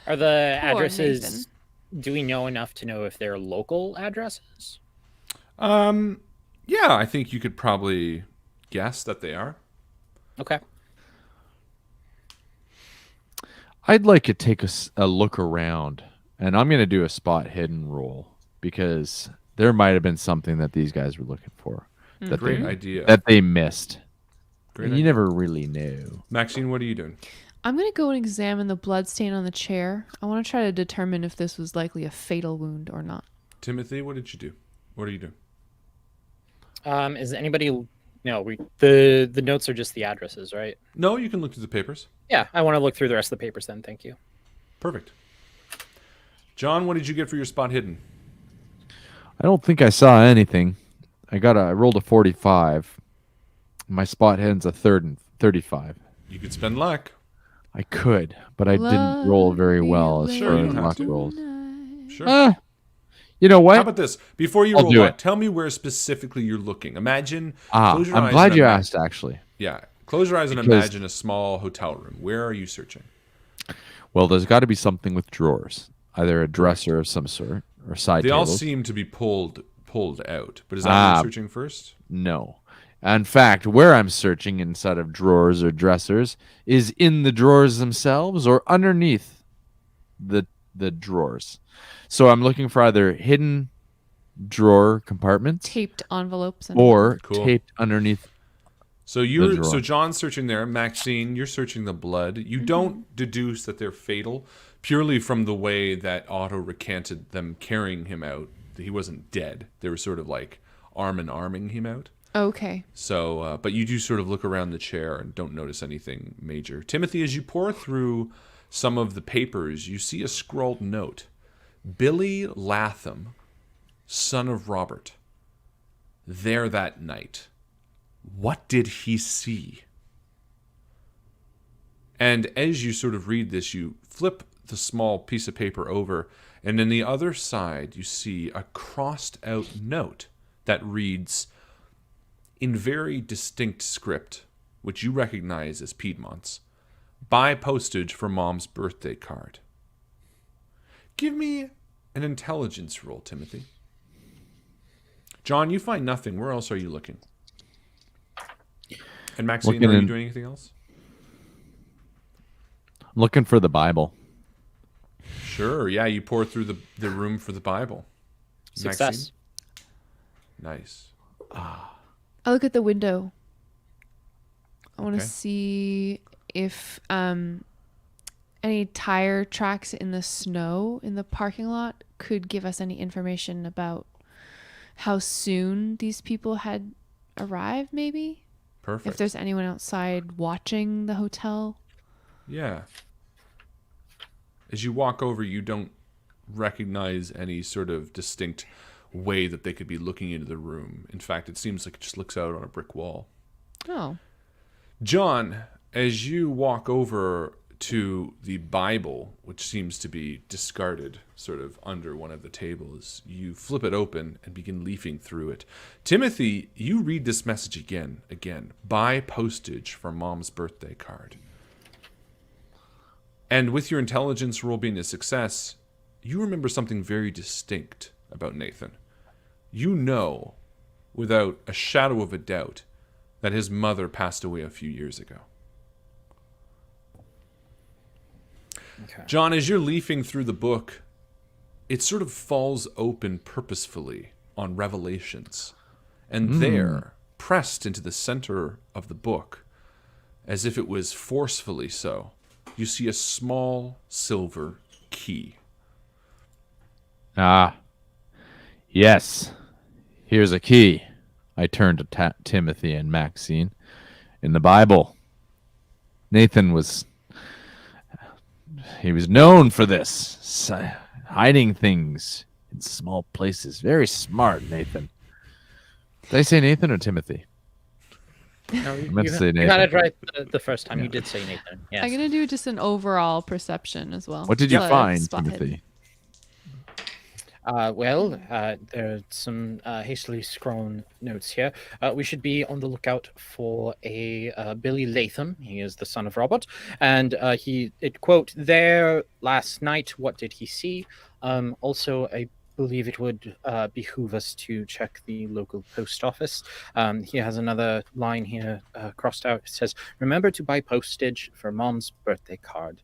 Are the Poor addresses? Nathan. Do we know enough to know if they're local addresses? Yeah, I think you could probably guess that they are. Okay. I'd like to take a look around, and I'm going to do a spot hidden roll because there might have been something that these guys were looking for that Great they idea. that they missed. Great And idea. you never really know. Maxine, what are you doing? I'm going to go and examine the blood stain on the chair. I want to try to determine if this was likely a fatal wound or not. Timothy, what did you do? What are you doing? Is anybody? No, the notes are just the addresses, right? No, you can look through the papers. Yeah, I want to look through the rest of the papers then. Thank you. Perfect. John, what did you get for your spot hidden? I don't think I saw anything. I rolled a 45. My spot hidden's a 35. You could spend luck. I could, but I didn't roll very well as Sure, far you as don't have luck to. rolls. Sure. You know what? How about this? Before you I'll roll do luck, it. tell me where specifically you're looking. Imagine. Close your I'm eyes glad and you ima- asked, actually. Yeah. Close your eyes and Because- imagine a small hotel room. Where are you searching? Well, there's got to be something with drawers, either a dresser of some sort or side They all tables. seem to be pulled out. But is that where you're searching first? No. In fact, where I'm searching inside of drawers or dressers is in the drawers themselves or underneath the drawers. So I'm looking for either hidden drawer compartments Taped envelopes. And or Cool. taped underneath. So John's searching there. Maxine, you're searching the blood. You don't deduce that they're fatal purely from the way that Otto recanted them carrying him out. He wasn't dead. They were sort of like arming him out. Okay. So, but you do sort of look around the chair and don't notice anything major. Timothy, as you pour through some of the papers, you see a scrawled note. Billy Latham, son of Robert, there that night. What did he see? And as you sort of read this, you flip the small piece of paper over, and on the other side, you see a crossed out note that reads, in very distinct script, which you recognize as Piedmont's, buy postage for Mom's birthday card. Give me an intelligence roll, Timothy. John, you find nothing. Where else are you looking? And Maxine, Looking are you in- doing anything else? I'm looking for the Bible. Sure, yeah, you pour through the room for the Bible. Success. Maxine? Nice. I look at the window. I want to Okay. see if any tire tracks in the snow in the parking lot could give us any information about how soon these people had arrived, maybe? Perfect. If there's anyone outside watching the hotel. Yeah. As you walk over, you don't recognize any sort of distinct way that they could be looking into the room. In fact, it seems like it just looks out on a brick wall. Oh. John, as you walk over to the Bible, which seems to be discarded sort of under one of the tables, you flip it open and begin leafing through it. Timothy, you read this message again. Buy postage for Mom's birthday card. And with your intelligence roll being a success, you remember something very distinct about Nathan. You know, without a shadow of a doubt, that his mother passed away a few years ago. Okay. John, as you're leafing through the book, it sort of falls open purposefully on Revelations. And there, pressed into the center of the book, as if it was forcefully so, you see a small silver key. Ah, yes. Here's a key. I turned to Timothy and Maxine. In the Bible, Nathan was known for this, hiding things in small places. Very smart, Nathan. Did I say Nathan or Timothy? No, I meant to say you Nathan. got it right the first time. You did say Nathan. Yes. I'm gonna do just an overall perception as well. What did you So find, spot hidden. Timothy? There are some hastily scrawled notes here. We should be on the lookout for a Billy Latham. He is the son of Robert, and it quote there last night. What did he see? Also, I believe it would behoove us to check the local post office. He has another line here crossed out. It says, "Remember to buy postage for Mom's birthday card.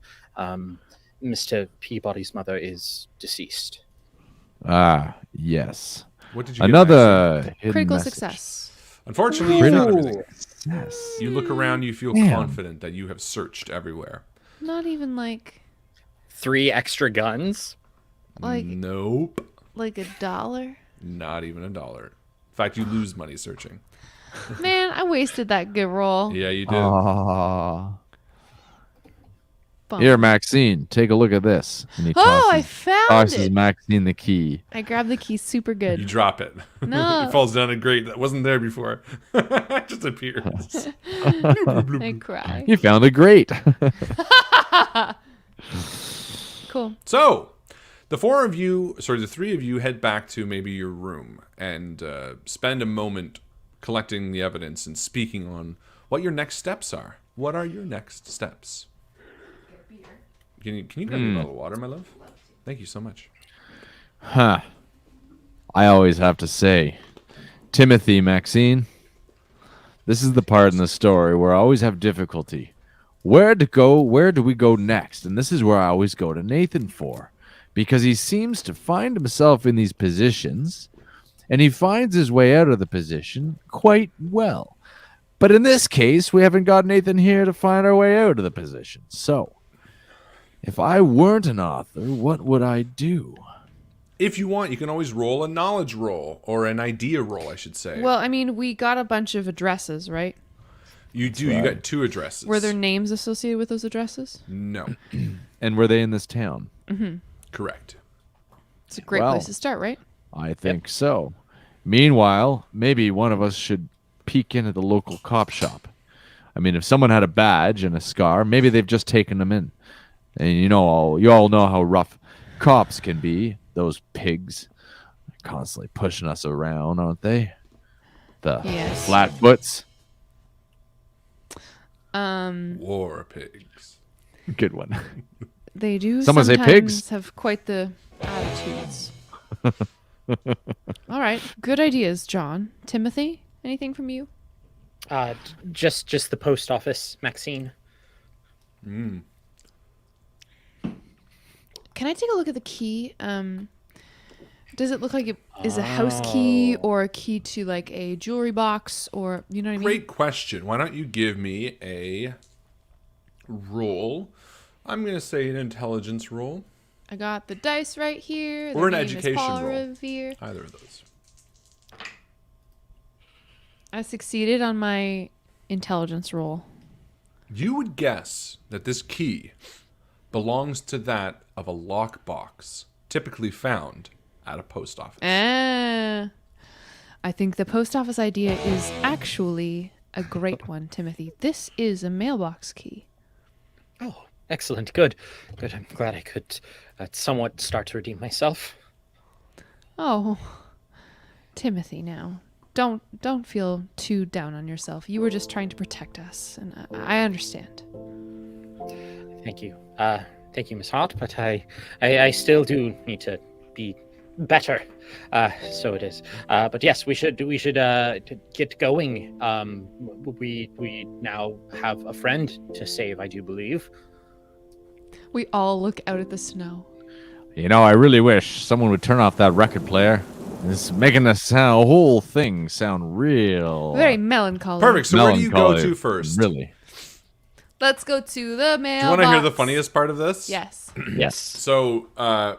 Mr. Peabody's mother is deceased." Ah, yes. What did you get, Maxine? Another hidden Critical message. success. Unfortunately, you found everything. Yes. You look around, you feel Damn. confident that you have searched everywhere. Not even like 3 extra guns. Nope. like $1. Not even $1. In fact, you lose money searching. Man, I wasted that good roll. Yeah, you did. Ah. Bum. Here, Maxine, take a look at this. And he Oh, I found tosses it. Maxine the key. I grabbed the key super You good. drop it. No. It falls down a grate that wasn't there before. It just appears. I cry. You found a grate. Cool. So, the three of you head back to maybe your room and spend a moment collecting the evidence and speaking on what your next steps are. What are your next steps? Can you grab me a bottle of water, my love? Thank you so much. Huh. I always have to say, Timothy, Maxine, this is the part in the story where I always have difficulty. Where do we go next? And this is where I always go to Nathan for. Because he seems to find himself in these positions, and he finds his way out of the position quite well. But in this case, we haven't got Nathan here to find our way out of the position. So, if I weren't an author, what would I do? If you want, you can always roll a knowledge roll, or an idea roll, I should say. Well, I mean, we got a bunch of addresses, right? You do. right. You got 2 addresses. Were there names associated with those addresses? No. And were they in this town? Correct. It's a great Well. place to start, right? I think so. Meanwhile, maybe one of us should peek in at the local cop shop. I mean, if someone had a badge and a scar, maybe they've just taken them in. And you all know how rough cops can be. Those pigs, they're constantly pushing us around, aren't they? The Yes. flatfoots. War pigs. Good one. They do Someone say sometimes pigs? have quite the attitudes. All right. Good ideas, John. Timothy, anything from you? Just the post office, Maxine. Can I take a look at the key? Does it look like it is a house key or a key to like a jewelry box, or you know what I mean? Great question. Why don't you give me a roll? I'm going to say an intelligence roll. I got the dice right here. Or an Their name is education Paul roll. Revere. Either of those. I succeeded on my intelligence roll. You would guess that this key belongs to that of a lockbox, typically found at a post office. I think the post office idea is actually a great one, Timothy. This is a mailbox key. Oh, excellent. Good. I'm glad I could somewhat start to redeem myself. Oh, Timothy, now. Don't feel too down on yourself. You were just trying to protect us, and I understand. Thank you. Thank you, Miss Hart, but I still do need to be better. So it is. But yes, we should get going. We now have a friend to save, I do believe. We all look out at the snow. You know, I really wish someone would turn off that record player. It's making the whole thing sound real. Very melancholy. Perfect. So where do you go melancholy. to first? Really? Let's go to the mailbox. Do you want to hear the funniest part of this? Yes. Yes. So,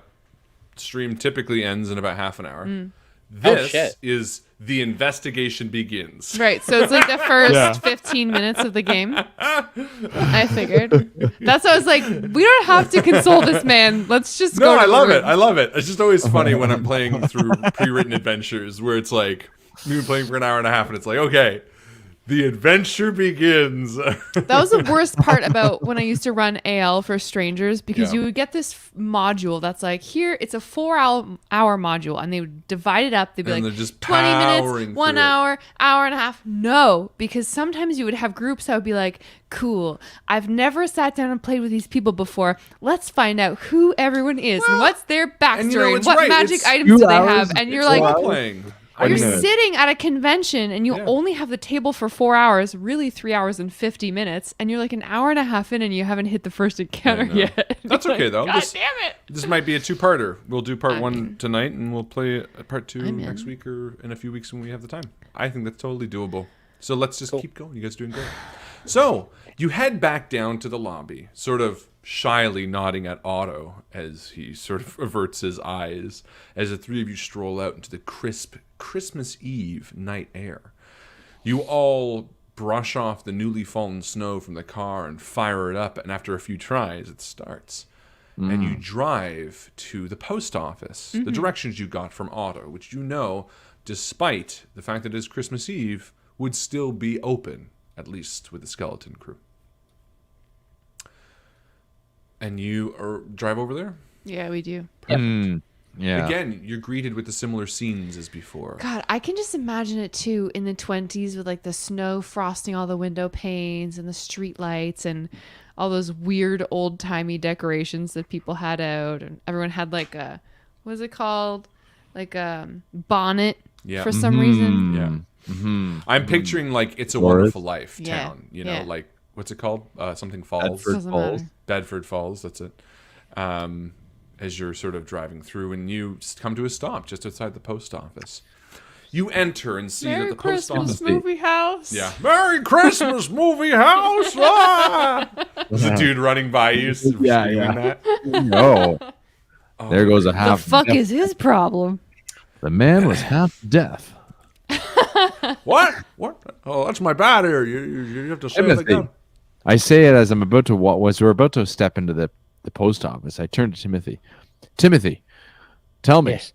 stream typically ends in about half an hour. This shit. is the investigation begins. Right. So it's like the first 15 minutes of the game. I figured. That's why I was like, we don't have to console this man. Let's just go. No, I to the love room. it. I love it. It's just always funny when I'm playing through pre-written adventures where it's like, we've been playing for an hour and a half and it's like, okay, the adventure begins. That was the worst part about when I used to run AL for strangers, because Yeah. you would get this module that's like, here, it's a 4-hour module, and they would divide it up. They'd be And like, they're just 20 powering minutes, 1 through it. hour, hour and a half. No, because sometimes you would have groups that would be like, cool, I've never sat down and played with these people before. Let's find out who everyone is and what's their backstory and you know, and it's what right, magic it's items do 2 they hours, have. And you're It's like, role-playing. you're minutes. sitting at a convention and you Yeah. only have the table for 4 hours, really 3 hours and 50 minutes, and you're like an hour and a half in and you haven't hit the first encounter know. yet. That's You're okay, like, though. God This- damn it. This might be a two-parter. We'll do part I'm one in. tonight, and we'll play part two I'm next in. week or in a few weeks when we have the time. I think that's totally doable. So let's just keep going. You guys are doing great. So you head back down to the lobby, sort of shyly nodding at Otto as he sort of averts his eyes as the three of you stroll out into the crisp Christmas Eve night air. You all brush off the newly fallen snow from the car and fire it up, and after a few tries, it starts. And you drive to the post office, the directions you got from Otto, which you know, despite the fact that it is Christmas Eve, would still be open, at least with the skeleton crew. And you drive over there. Yeah, we do. Yeah. Again, you're greeted with the similar scenes as before. God, I can just imagine it too in the 20s with like the snow frosting all the window panes and the street lights and all those weird old timey decorations that people had out, and everyone had like a, what is it called? Like a bonnet Yeah. for some reason. Yeah. I'm picturing like It's a Forest. Wonderful Life Yeah. town. You know, Yeah. like, what's it called? Something Falls. Bedford Doesn't Falls. matter. Bedford Falls, that's it. As you're sort of driving through, and you come to a stop just outside the post office. You enter and see that Merry the post Christmas office. movie house. Yeah. Merry Christmas, movie house! Ah! There's a dude running by you screaming that. No. There goes a The half. fuck is his problem? The man was half deaf. What? What? Oh, that's my bad ear. You have to say it Timothy. again. I say it as I'm about to as we're about to step into the post office. I turn to Timothy. Timothy, tell me, Yes.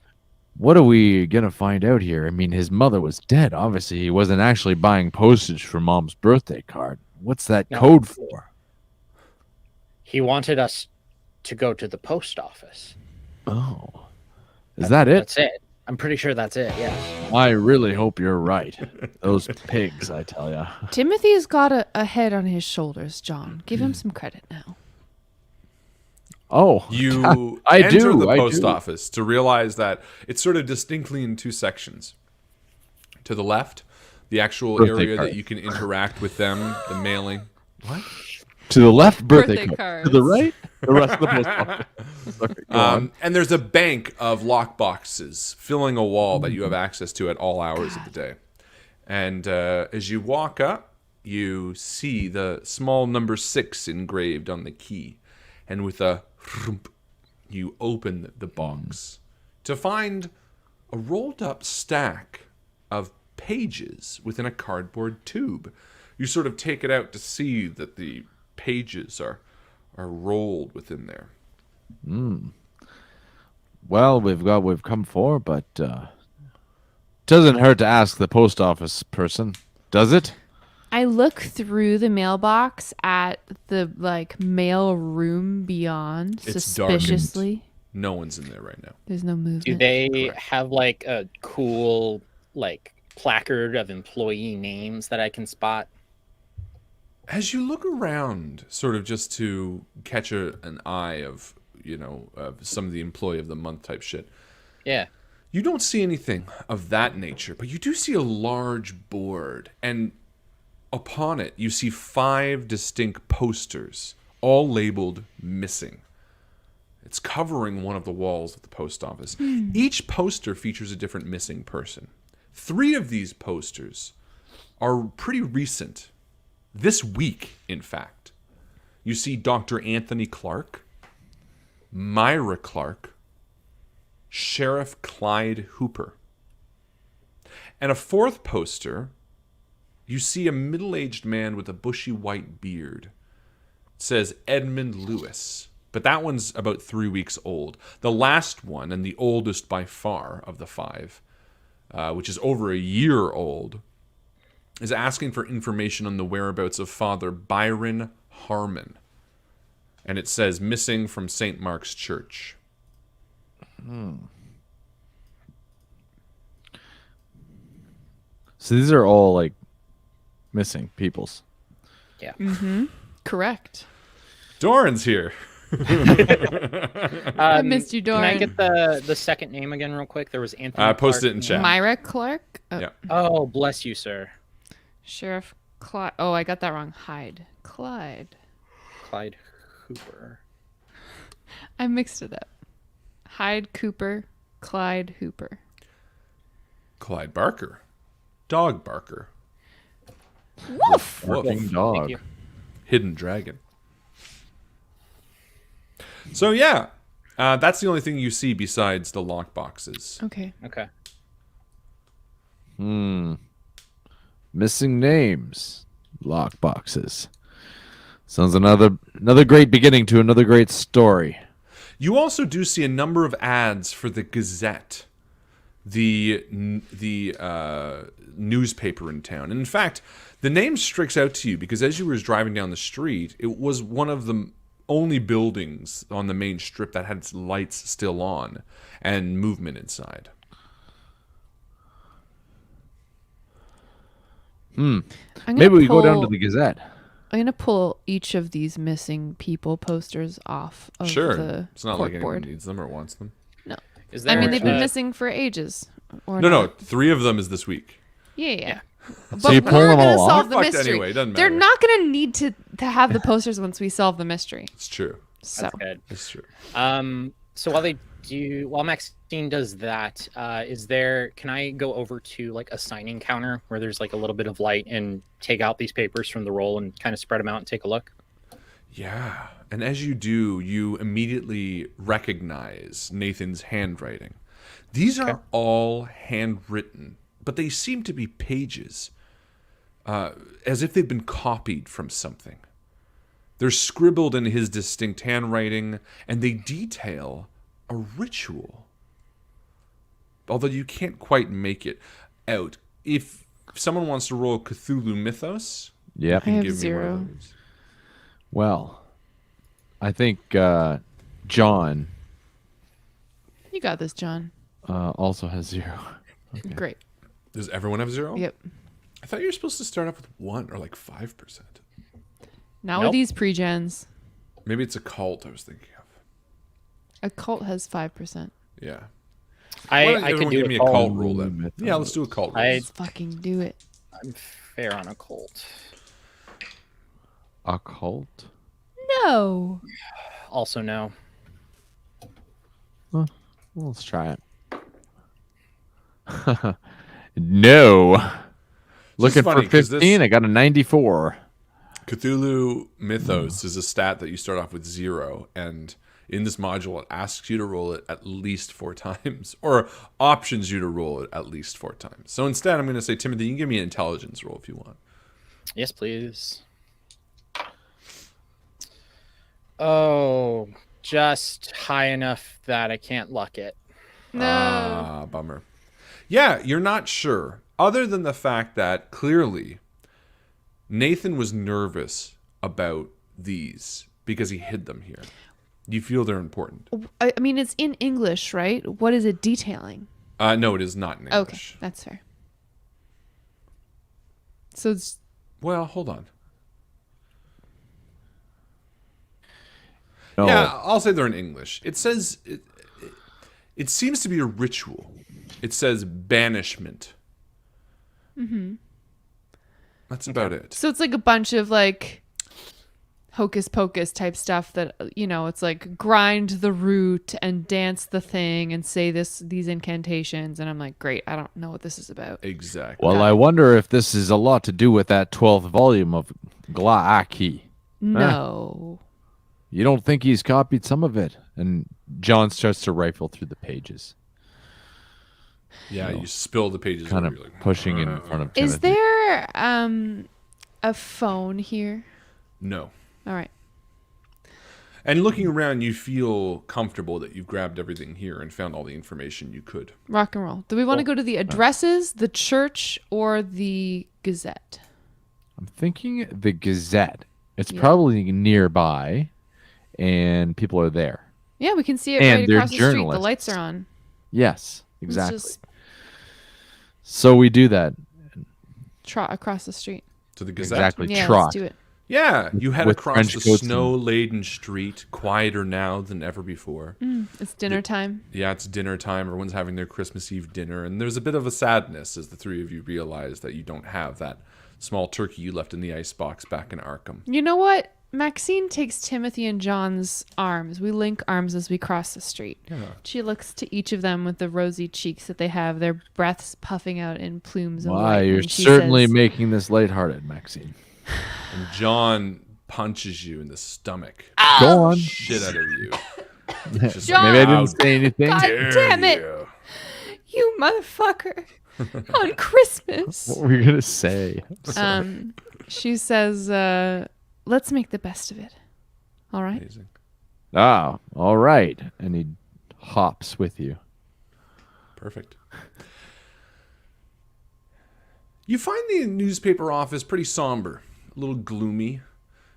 what are we gonna find out here? I mean, his mother was dead. Obviously, he wasn't actually buying postage for Mom's birthday card. What's that No. code for? He wanted us to go to the post office. Oh, is that it? That's it. I'm pretty sure that's it. Yes. I really hope you're right. Those pigs, I tell ya. Timothy's got a head on his shoulders, John. Give him some credit now. Oh, You I enter do, the I post do. office to realize that it's sort of distinctly in two sections. To the left, the actual Birthday area card. that you can interact with them, the mailing. What? to the left, birthday, Birthday card. To the cards. right, the rest of the post office. Sorry, go on. And there's a bank of lock boxes filling a wall that you have access to at all hours of the day. And as you walk up, you see the small number 6 engraved on the key. And with a thump, you open the box to find a rolled up stack of pages within a cardboard tube. You sort of take it out to see that the pages are rolled within there. Well, we've come for, but doesn't hurt to ask the post office person, does it? I look through the mailbox at the like mail room beyond It's dark. suspiciously. No one's in there right now. There's no movement. Do they have like a cool like placard of employee names that I can spot? As you look around, sort of just to catch an eye of, of some of the employee of the month type shit, Yeah. you don't see anything of that nature, but you do see a large board, and upon it, you see 5 distinct posters, all labeled missing. It's covering one of the walls of the post office. Each poster features a different missing person. 3 of these posters are pretty recent. This week, in fact. You see Dr. Anthony Clark, Myra Clark, Sheriff Clyde Hooper. And a 4th poster, you see a middle-aged man with a bushy white beard. It says Edmund Lewis. But that one's about 3 weeks old. The last one, and the oldest by far of the 5, which is over a year old, is asking for information on the whereabouts of Father Byron Harmon. And it says, missing from St. Mark's Church. So these are all like missing peoples. Yeah. Correct. Doran's here. I missed you, Doran. Can I get the second name again real quick? There was Anthony. I posted Clark it in chat. Myra Clark. Yeah. Oh, bless you, sir. Sheriff Clyde. Oh, I got that wrong. Clyde. Clyde Hooper. I mixed it up. Hyde Cooper, Clyde Hooper. Clyde Barker. Dog Barker. Woof! Working Thank dog. you. Hidden Dragon. So yeah, that's the only thing you see besides the lock boxes. Okay. Okay. Missing names. Lock boxes. Sounds another great beginning to another great story. You also do see a number of ads for the Gazette, the newspaper in town. And in fact, the name strikes out to you because as you were driving down the street, it was one of the only buildings on the main strip that had its lights still on and movement inside. Maybe we go down to the Gazette. I'm gonna pull each of these missing people posters off of Sure. the It's not like anyone corkboard. needs them or wants them. No, Is I there, mean they've been uh, missing for ages. Or No, not. 3 of them is this week. Yeah. But So you pull we're them gonna all off? solve the We're fucked mystery. anyway, it doesn't They're matter. not gonna need to have the posters once we solve the mystery. It's true. So Good. It's true. So while Maxine does that, can I go over to like a signing counter where there's like a little bit of light and take out these papers from the roll and kind of spread them out and take a look? Yeah. And as you do, you immediately recognize Nathan's handwriting. These are all handwritten, but they seem to be pages, as if they've been copied from something. They're scribbled in his distinct handwriting, and they detail a ritual. Although you can't quite make it out. If someone wants to roll Cthulhu Mythos, Yep. I have give me one 0. of those. Well, I think John You got this, John. also has 0. Great. Does everyone have 0? Yep. I thought you were supposed to start off with 1 or like 5%. Not Nope. with these pre-gens. Maybe it's a cult I was thinking of. A cult has 5%. Yeah. I Why don't could everyone do give me a a cult. cult roll then. Yeah, let's do a cult roll. I- Fucking do it. I'm fair on a cult. Occult? No. Also, no. Well, let's try it. No. Looking for funny, 'cause 15. I got a 94. Cthulhu Mythos is a stat that you start off with 0, and in this module it asks you to roll it at least 4 times, or options you to roll it at least 4 times. So instead I'm going to say, Timothy, you can give me an intelligence roll if you want. Yes, please. Oh, just high enough that I can't luck it. No. Ah, bummer. Yeah, you're not sure. Other than the fact that clearly Nathan was nervous about these because he hid them here. You feel they're important. I mean, it's in English, right? What is it detailing? No, it is not in Okay, English. that's fair. So it's Well, hold on. No. Yeah, I'll say they're in English. It says it seems to be a ritual. It says banishment. Mm-hmm. That's about it. so it's like a bunch of like hocus pocus type stuff that, it's like grind the root and dance the thing and say these incantations. And I'm like, great, I don't know what this is about. Exactly. Well, I wonder if this is a lot to do with that 12th volume of Glaaki. No. You don't think he's copied some of it? And John starts to rifle through the pages, Yeah, you spill the pages. kind of over, you're like, pushing in front of Timothy. Is there a phone here? No. All right. And looking around, you feel comfortable that you've grabbed everything here and found all the information you could. Rock and roll. Do we want to go to the addresses, the church, or the Gazette? I'm thinking the Gazette. It's Yeah. probably nearby, and people are there. Yeah, we can see it And right they're across the street. The journalists. lights are on. Yes, Let's exactly. just So we do that. trot across the street. To the Gazette. Exactly. Yeah, Trot. let's do it. Yeah, you head With across trench the coats and- snow-laden street, quieter now than ever before. It's dinner time. Yeah, it's dinner time. Everyone's having their Christmas Eve dinner, and there's a bit of a sadness as the three of you realize that you don't have that small turkey you left in the icebox back in Arkham. You know what? Maxine takes Timothy and John's arms. We link arms as we cross the street. Yeah. She looks to each of them with the rosy cheeks that they have, their breaths puffing out in plumes of Why, light. you're and she certainly says, making this lighthearted, Maxine. And John punches you in the stomach. Go on. Shit out of you. Just John! Maybe I "How didn't say anything. God dare damn it! you." You motherfucker! On Christmas. What were you gonna say? She says, let's make the best of it. All right? Amazing. Ah, all right. And he hops with you. Perfect. You find the newspaper office pretty somber, a little gloomy.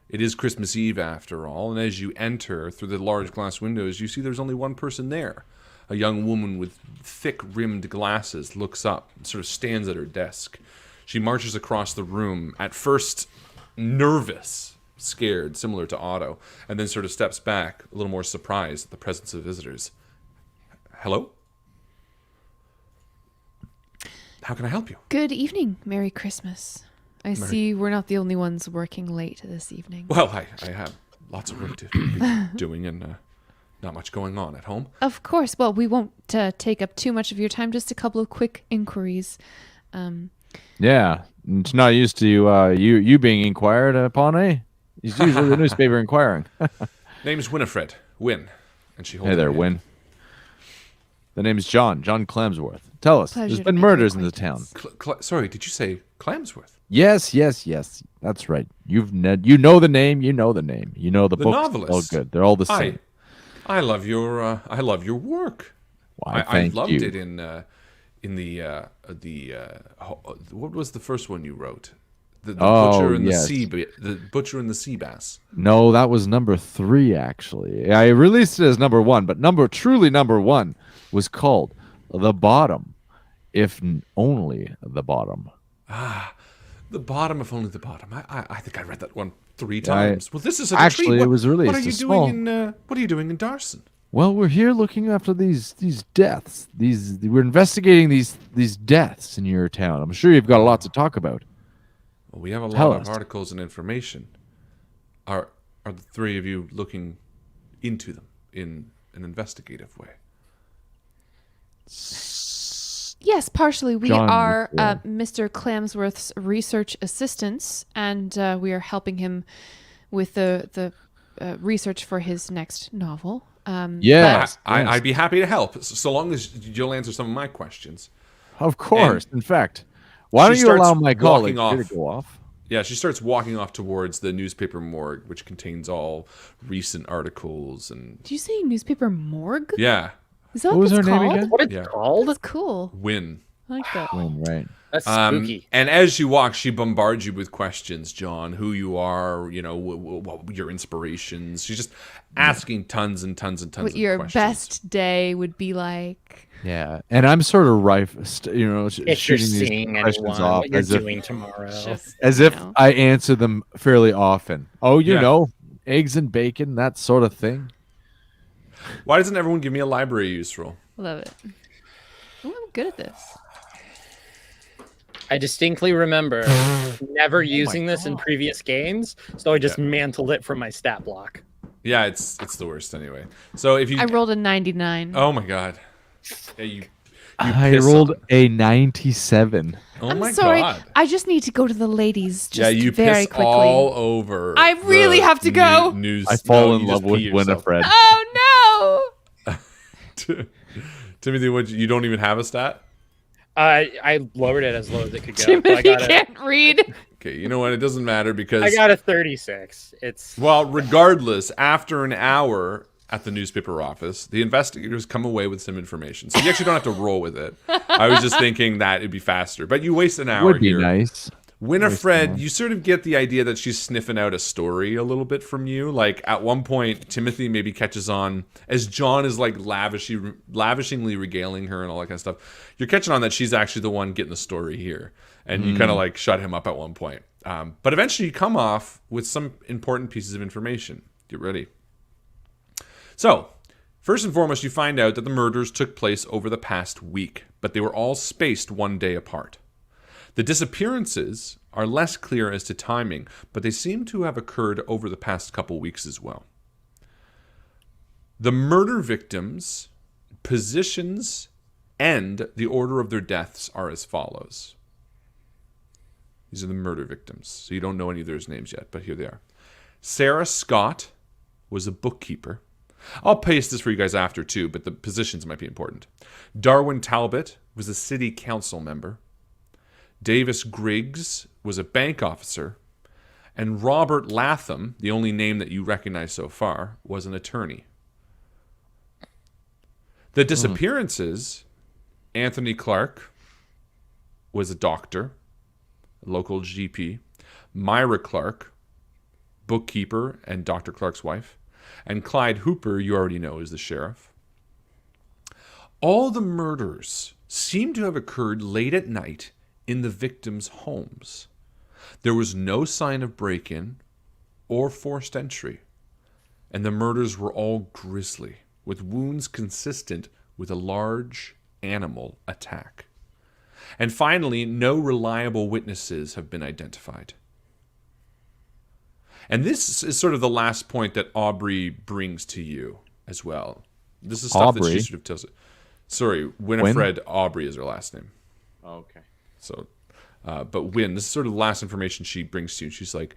It is Christmas Eve after all, and as you enter through the large glass windows, you see there's only one person there. A young woman with thick-rimmed glasses looks up and sort of stands at her desk. She marches across the room, at first nervous, scared, similar to Otto, and then sort of steps back, a little more surprised at the presence of visitors. Hello? How can I help you? Good evening. Merry Christmas. I see we're not the only ones working late this evening. Well, I have lots of work to be doing and not much going on at home. Of course. Well, we won't take up too much of your time. Just a couple of quick inquiries. Yeah, it's not used to you being inquired upon, eh? It's usually the newspaper inquiring. Name's Winifred. Win. And she holds Hey there, her hand. Win. The name's John Clamsworth. Tell us, Pleasure there's to been make your murders in the town. Sorry, did you say Clamsworth? Yes. That's right. You know the name. You know the name. You know the The books. novelist. All good. They're all the same. I love your work. Why, I thank loved you. it in the what was the first one you wrote? The butcher and yes. the butcher and the sea bass. No, that was number 3 actually. I released it as number 1, but truly number 1 was called The Bottom, if only the bottom. The bottom, if only the bottom. I think I read that one 3 times. Well, this is a actually, treat. it was released What are you as doing small. What are you doing in Darson? Well, we're here looking after these deaths. We're investigating these deaths in your town. I'm sure you've got a lot to talk about. Well, we have a Tell lot us. of articles and information. Are the 3 of you looking into them in an investigative way? Yes, partially. We John, are yeah. Mr. Clamsworth's research assistants, and we are helping him with the research for his next novel. Yes. I'd be happy to help, so long as you'll answer some of my questions. Of course. In fact, why don't she you starts allow my walking colleague off. here to go off? Yeah, she starts walking off towards the newspaper morgue, which contains all recent articles and Did you say newspaper morgue? yeah, Is that What what, was it's her name called? again? What it's Yeah. called? That's cool. Win. I like that. Right. That's spooky. And as you walk, she bombards you with questions, John. Who you are, your inspirations. She's just asking tons and tons and tons What of your questions. best day would be like. Yeah, and I'm sort of If you're shooting these seeing questions anyone, off what you're as if, doing tomorrow. as if know. I answer them fairly often. Oh, you Yeah. know, eggs and bacon, that sort of thing. Why doesn't everyone give me a library use roll? Love it. Oh, I'm good at this. I distinctly remember never using this in previous games, so I just mantled it from my stat block. Yeah, it's the worst anyway. So if you, I rolled a 99. oh my god, yeah, you I piss rolled on- a 97. Oh I'm my sorry. god. I just need to go to the ladies just You very piss quickly. all over. I really the have to go. News. I fall No, in you love just with pee yourself. Winifred. Oh Timothy, you don't even have a stat? I lowered it as low as it could no! go. So I Timothy got can't read. Okay, you know what? It doesn't matter because I got a 36. It's well, regardless, after an hour at the newspaper office, the investigators come away with some information. So you actually don't have to roll with it. I was just thinking that it'd be faster, but you waste an hour Would be here. nice. Winifred, you sort of get the idea that she's sniffing out a story a little bit from you. Like at one point, Timothy maybe catches on as John is like lavishingly regaling her and all that kind of stuff. You're catching on that she's actually the one getting the story here, and you kind of like shut him up at one point. But eventually, you come off with some important pieces of information. Get ready. So, first and foremost, you find out that the murders took place over the past week, but they were all spaced one day apart. The disappearances are less clear as to timing, but they seem to have occurred over the past couple weeks as well. The murder victims' positions and the order of their deaths are as follows. These are the murder victims, so you don't know any of their names yet, but here they are. Sarah Scott was a bookkeeper. I'll paste this for you guys after too, but the positions might be important. Darwin Talbot was a city council member. Davis Griggs was a bank officer, and Robert Latham, the only name that you recognize so far, was an attorney. The disappearances, Anthony Clark was a doctor, a local GP. Myra Clark, bookkeeper and Dr. Clark's wife. And Clyde Hooper, you already know, is the sheriff. All the murders seem to have occurred late at night in the victims' homes. There was no sign of break-in or forced entry, and the murders were all grisly, with wounds consistent with a large animal attack. And finally, no reliable witnesses have been identified. And this is sort of the last point that Aubrey brings to you as well. This is stuff that she sort of tells it. Sorry, Winifred Aubrey is her last name. Oh, okay. So, but Win, this is sort of the last information she brings to you. She's like,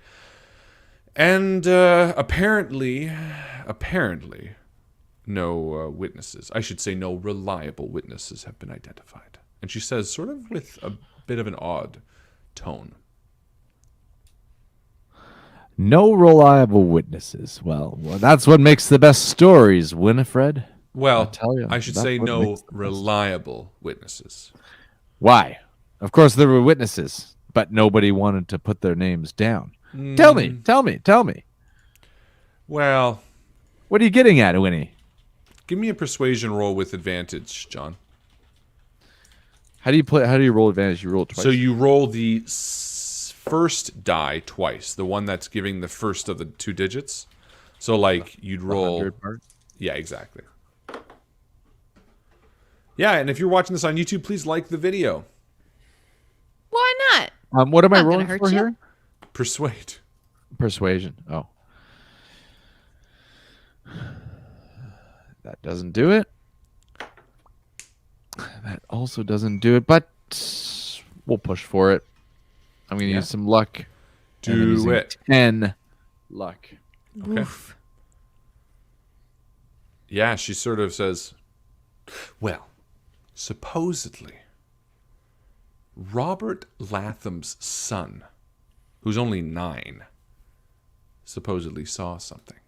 and apparently, no witnesses. I should say no reliable witnesses have been identified. And she says, sort of with a bit of an odd tone. No reliable witnesses. Well, that's what makes the best stories, Winifred. Well, I'll tell you, I should that's say what no makes the best. reliable witnesses. Why? Of course there were witnesses, but nobody wanted to put their names down. Tell me. Well, What are you getting at, Winnie? give me a persuasion roll with advantage, John. How do you roll advantage? You roll twice. So you roll the first die twice, the one that's giving the first of the two digits. So like you'd roll 100 part? Yeah, exactly. Yeah, and if you're watching this on YouTube, please like the video. Why not? What am I Not gonna rolling hurt for you. here? Persuade. Persuasion. Oh. That doesn't do it. That also doesn't do it, but we'll push for it. I'm going to use some luck. And I'm Do using it. 10 luck. Okay. Oof. Yeah, she sort of says, well, supposedly, Robert Latham's son, who's only 9, supposedly saw something.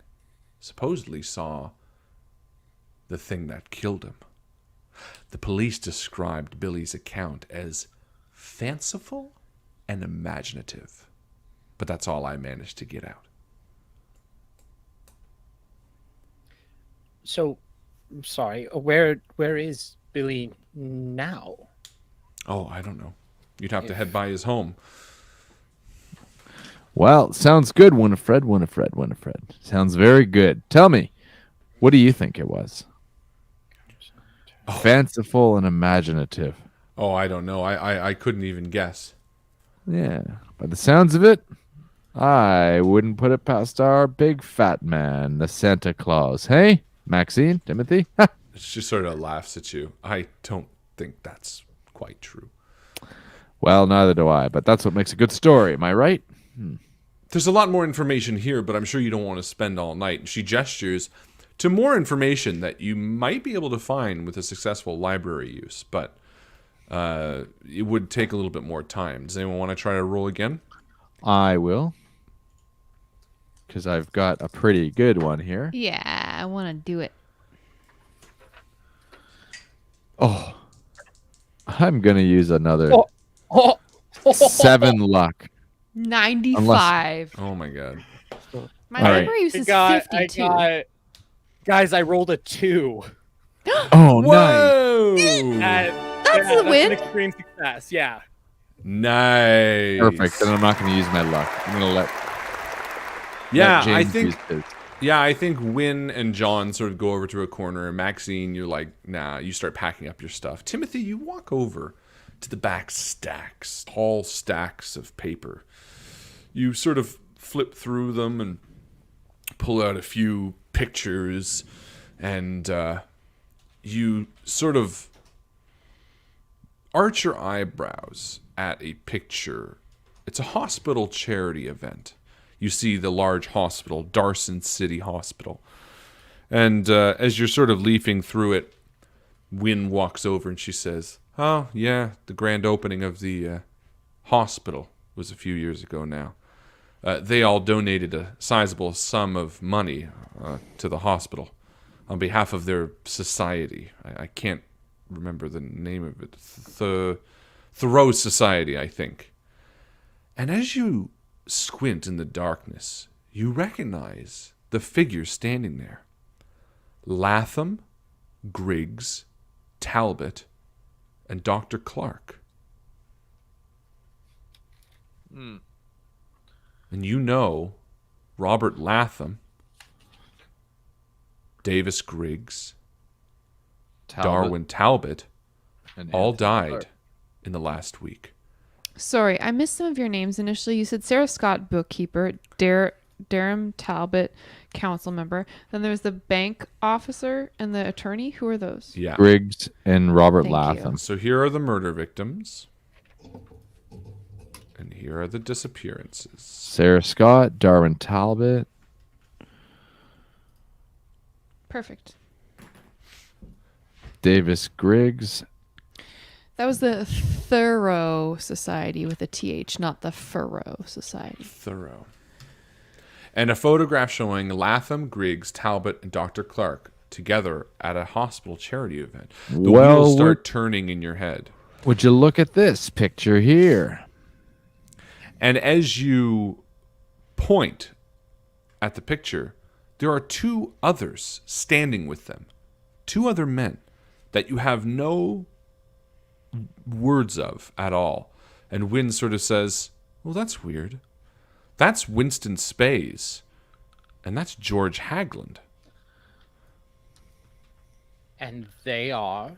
Supposedly saw the thing that killed him. The police described Billy's account as fanciful and imaginative. But that's all I managed to get out. So, sorry. Where is Billy now? Oh, I don't know. You'd have to head by his home. Well, sounds good, Winifred. Sounds very good. Tell me, what do you think it was? Fanciful and imaginative. Oh, I don't know. I couldn't even guess. Yeah. By the sounds of it, I wouldn't put it past our big fat man, the Santa Claus. Hey, Maxine, Timothy? She sort of laughs at you. I don't think that's quite true. Well, neither do I, but that's what makes a good story. Am I right? There's a lot more information here, but I'm sure you don't want to spend all night. And she gestures to more information that you might be able to find with a successful library use, but it would take a little bit more time. Does anyone want to try to roll again? I will. Because I've got a pretty good one here. Yeah, I want to do it. Oh. I'm going to use another Oh. 7 luck. 95. Oh my god. My All right. library use is 52. Guys, I rolled a 2. Oh, nice. Whoa! That's the an win. extreme success. Yeah. Nice. Perfect. Then I'm not going to use my luck. I'm going to let Yeah, let I James think use his. Yeah, I think Wynn and John sort of go over to a corner, and Maxine, you're like, nah, you start packing up your stuff. Timothy, you walk over to the back stacks, tall stacks of paper. You sort of flip through them and pull out a few pictures, and you sort of arch your eyebrows at a picture. It's a hospital charity event. You see the large hospital, Darson City Hospital. And as you're sort of leafing through it, Wynn walks over and she says, oh, yeah, the grand opening of the hospital was a few years ago now. They all donated a sizable sum of money to the hospital on behalf of their society. I can't remember the name of it. Thoreau Society, I think. And as you squint in the darkness, you recognize the figure standing there. Latham, Griggs, Talbot, and Dr. Clark. And you know Robert Latham, Davis Griggs, Darwin Talbot and all Anthony died Clark. in the last week. Sorry, I missed some of your names initially. You said Sarah Scott, bookkeeper, Durham Talbot, council member. Then there's the bank officer and the attorney. Who are those? Yeah. Griggs and Robert Thank Latham. So here are the murder victims. And here are the disappearances. Sarah Scott, Darwin Talbot. Perfect. Davis Griggs. That was the Thorough Society with a TH, not the Furrow Society. Thorough. And a photograph showing Latham, Griggs, Talbot, and Dr. Clark together at a hospital charity event. The wheels start turning in your head. Would you look at this picture here? And as you point at the picture, there are 2 others standing with them. 2 other men that you have no words of at all. And Wynn sort of says, well, that's weird. That's Winston Spays. And that's George Hagland. And they are.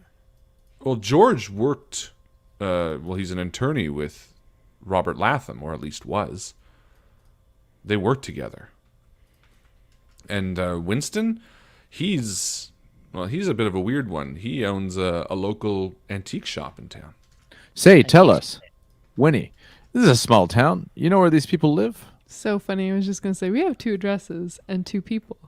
Well, George worked, he's an attorney with Robert Latham, or at least was. They worked together. And Winston, he's a bit of a weird one. He owns a local antique shop in town. Say, tell us. Winnie, this is a small town. You know where these people live? So funny. I was just going to say, we have 2 addresses and 2 people.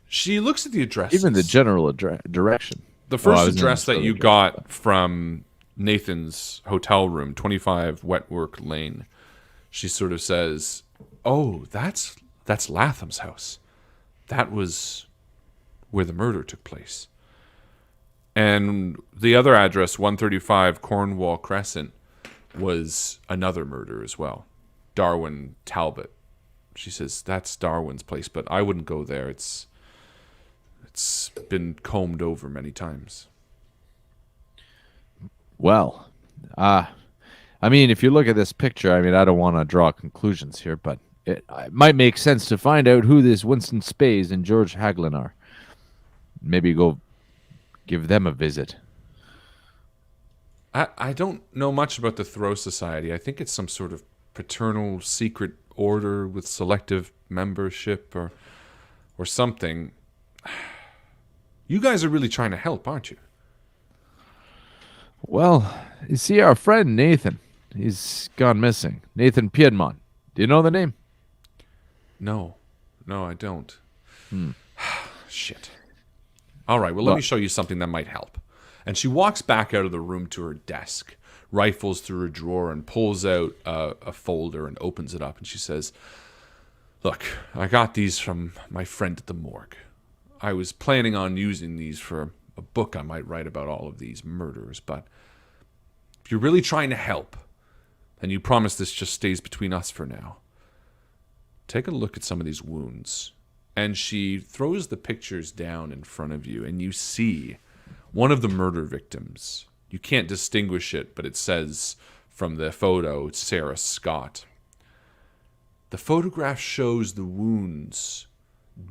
She looks at the addresses. Even the general direction. The first I was in address the that you address. got from Nathan's hotel room, 25 Wetwork Lane, she sort of says, oh, that's Latham's house. That was where the murder took place. And the other address, 135 Cornwall Crescent, was another murder as well. Darwin Talbot. She says, that's Darwin's place, but I wouldn't go there. It's been combed over many times. Well, I mean, if you look at this picture, I mean, I don't want to draw conclusions here, but it might make sense to find out who this Winston Spays and George Hagland are. Maybe go give them a visit. I don't know much about the Thoreau Society. I think it's some sort of paternal secret order with selective membership or something. You guys are really trying to help, aren't you? Well, you see, our friend Nathan, he's gone missing. Nathan Piedmont. Do you know the name? No, I don't. Shit. All right, well, let me show you something that might help. And she walks back out of the room to her desk, rifles through her drawer, and pulls out a folder and opens it up. And she says, "Look, I got these from my friend at the morgue. I was planning on using these for a book I might write about all of these murders, but if you're really trying to help, and you promise this just stays between us for now, take a look at some of these wounds." And she throws the pictures down in front of you, and you see one of the murder victims. You can't distinguish it, but it says from the photo, Sarah Scott. The photograph shows the wounds,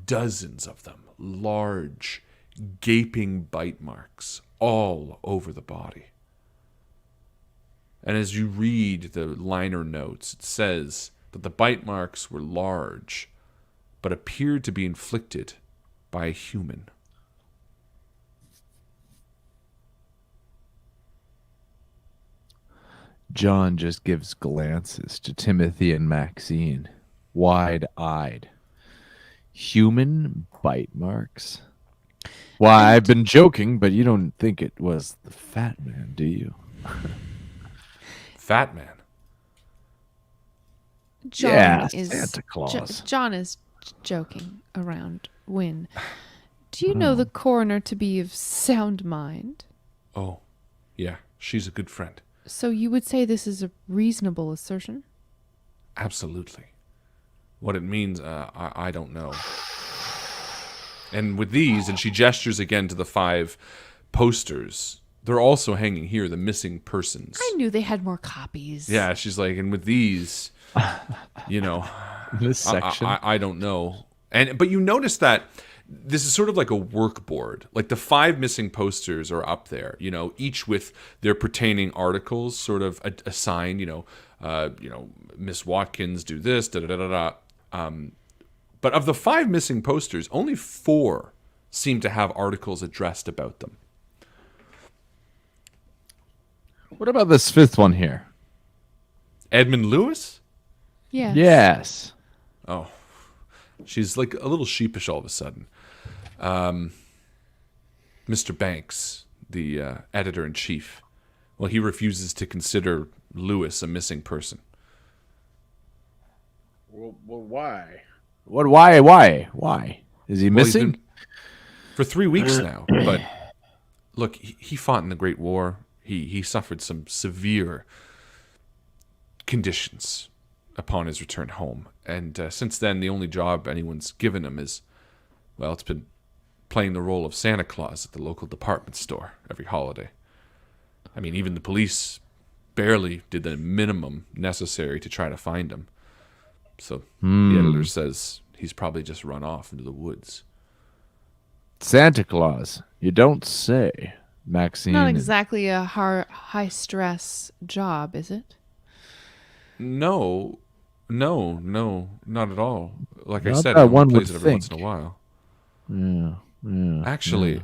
dozens of them, large, gaping bite marks all over the body. And as you read the liner notes, it says that the bite marks were large, but appeared to be inflicted by a human. John just gives glances to Timothy and Maxine, wide-eyed. Human bite marks? Why, I've been joking, but you don't think it was the fat man, do you? Fat man? John Yeah, is Santa Claus. John is joking around. Wynne, do you know the coroner to be of sound mind? Oh, yeah, she's a good friend. So you would say this is a reasonable assertion? Absolutely. What it means, I don't know. And with these, and she gestures again to the 5 posters, they're also hanging here, the missing persons. I knew they had more copies. Yeah, she's like, and with these, you know, This section. I don't know. But you notice that this is sort of like a work board. Like the 5 missing posters are up there, you know, each with their pertaining articles sort of assigned, Miss Watkins do this, da da da da da. But of the 5 missing posters, only 4 seem to have articles addressed about them. What about this 5th one here? Edmund Lewis? Yeah. Yes. Oh, she's like a little sheepish all of a sudden. Mr. Banks, the editor-in-chief, well, he refuses to consider Lewis a missing person. Well, why? What? Why? Is he Well, he's missing? been for 3 weeks now. But look, he fought in the Great War. He suffered some severe conditions upon his return home. And since then, the only job anyone's given him is, well, it's been playing the role of Santa Claus at the local department store every holiday. I mean, even the police barely did the minimum necessary to try to find him. So the editor says he's probably just run off into the woods. Santa Claus. You don't say. Maxine. Not exactly a high-stress job, is it? No, not at all. Like I Not said, that he one plays would it every once in think. a while. Yeah. Actually,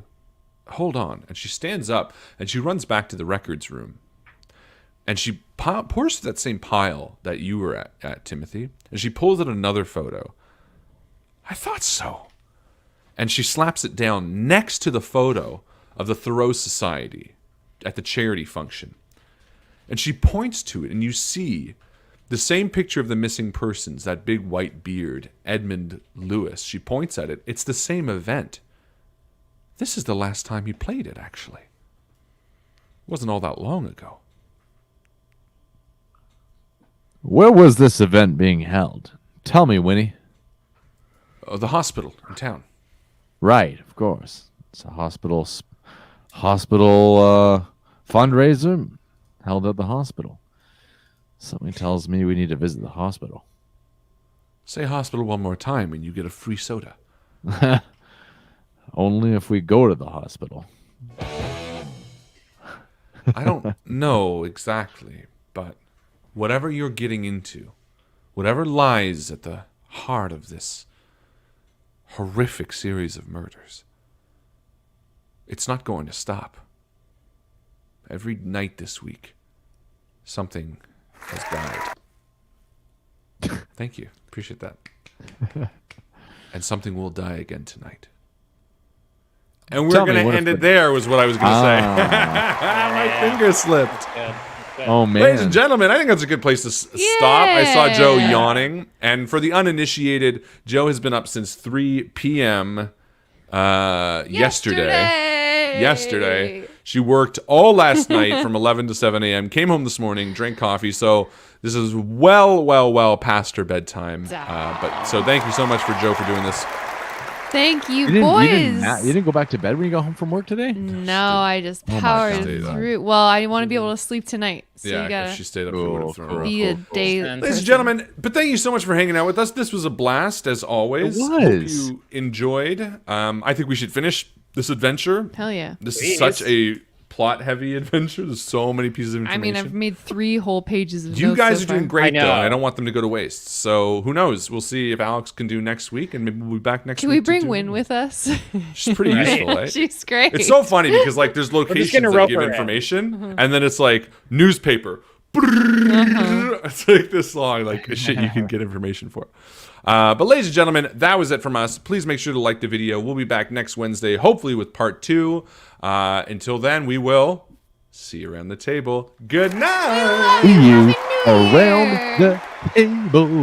hold on. And she stands up and she runs back to the records room. And she pours to that same pile that you were at, Timothy. And she pulls out another photo. I thought so. And she slaps it down next to the photo of the Thoreau Society at the charity function. And she points to it, and you see the same picture of the missing persons, that big white beard, Edmund Lewis. She points at it. It's the same event. This is the last time he played it, actually. It wasn't all that long ago. Where was this event being held? Tell me, Winnie. The hospital in town. Right, of course. It's a hospital fundraiser held at the hospital. Something tells me we need to visit the hospital. Say hospital one more time and you get a free soda. Only if we go to the hospital. I don't know exactly, but whatever you're getting into, whatever lies at the heart of this horrific series of murders, it's not going to stop. Every night this week, something has died. Thank you. Appreciate that. And something will die again tonight. And we're going to end it there, was what I was going to say. My finger slipped. Oh, man. Ladies and gentlemen, I think that's a good place to stop. I saw Joe yawning. And for the uninitiated, Joe has been up since 3 p.m. Yesterday. She worked all last night from 11 to 7 a.m., came home this morning, drank coffee. So this is well past her bedtime. But so thank you so much for Joe for doing this. Thank you, boys. You didn't go back to bed when you got home from work today? No, I just powered through. Well, I want to be able to sleep tonight. So you gotta if she stayed up, she would have thrown her be a day. Ladies and gentlemen, but thank you so much for hanging out with us. This was a blast, as always. It was. Hope you enjoyed. I think we should finish this adventure. Hell yeah. This is such a plot-heavy adventure. There's so many pieces of information. I mean, I've made 3 whole pages of You notes guys so are doing far. great, though, and I don't want them to go to waste. So who knows? We'll see if Alex can do next week, and maybe we'll be back next Can week. we bring Win with us? She's pretty useful, right? She's great. It's so funny because like there's locations that give information, and then it's like newspaper. It's like this long, like shit you can get information for. But ladies and gentlemen, that was it from us. Please make sure to like the video. We'll be back next Wednesday, hopefully with part 2. Until then, we will see you around the table. Good night. See you around the table.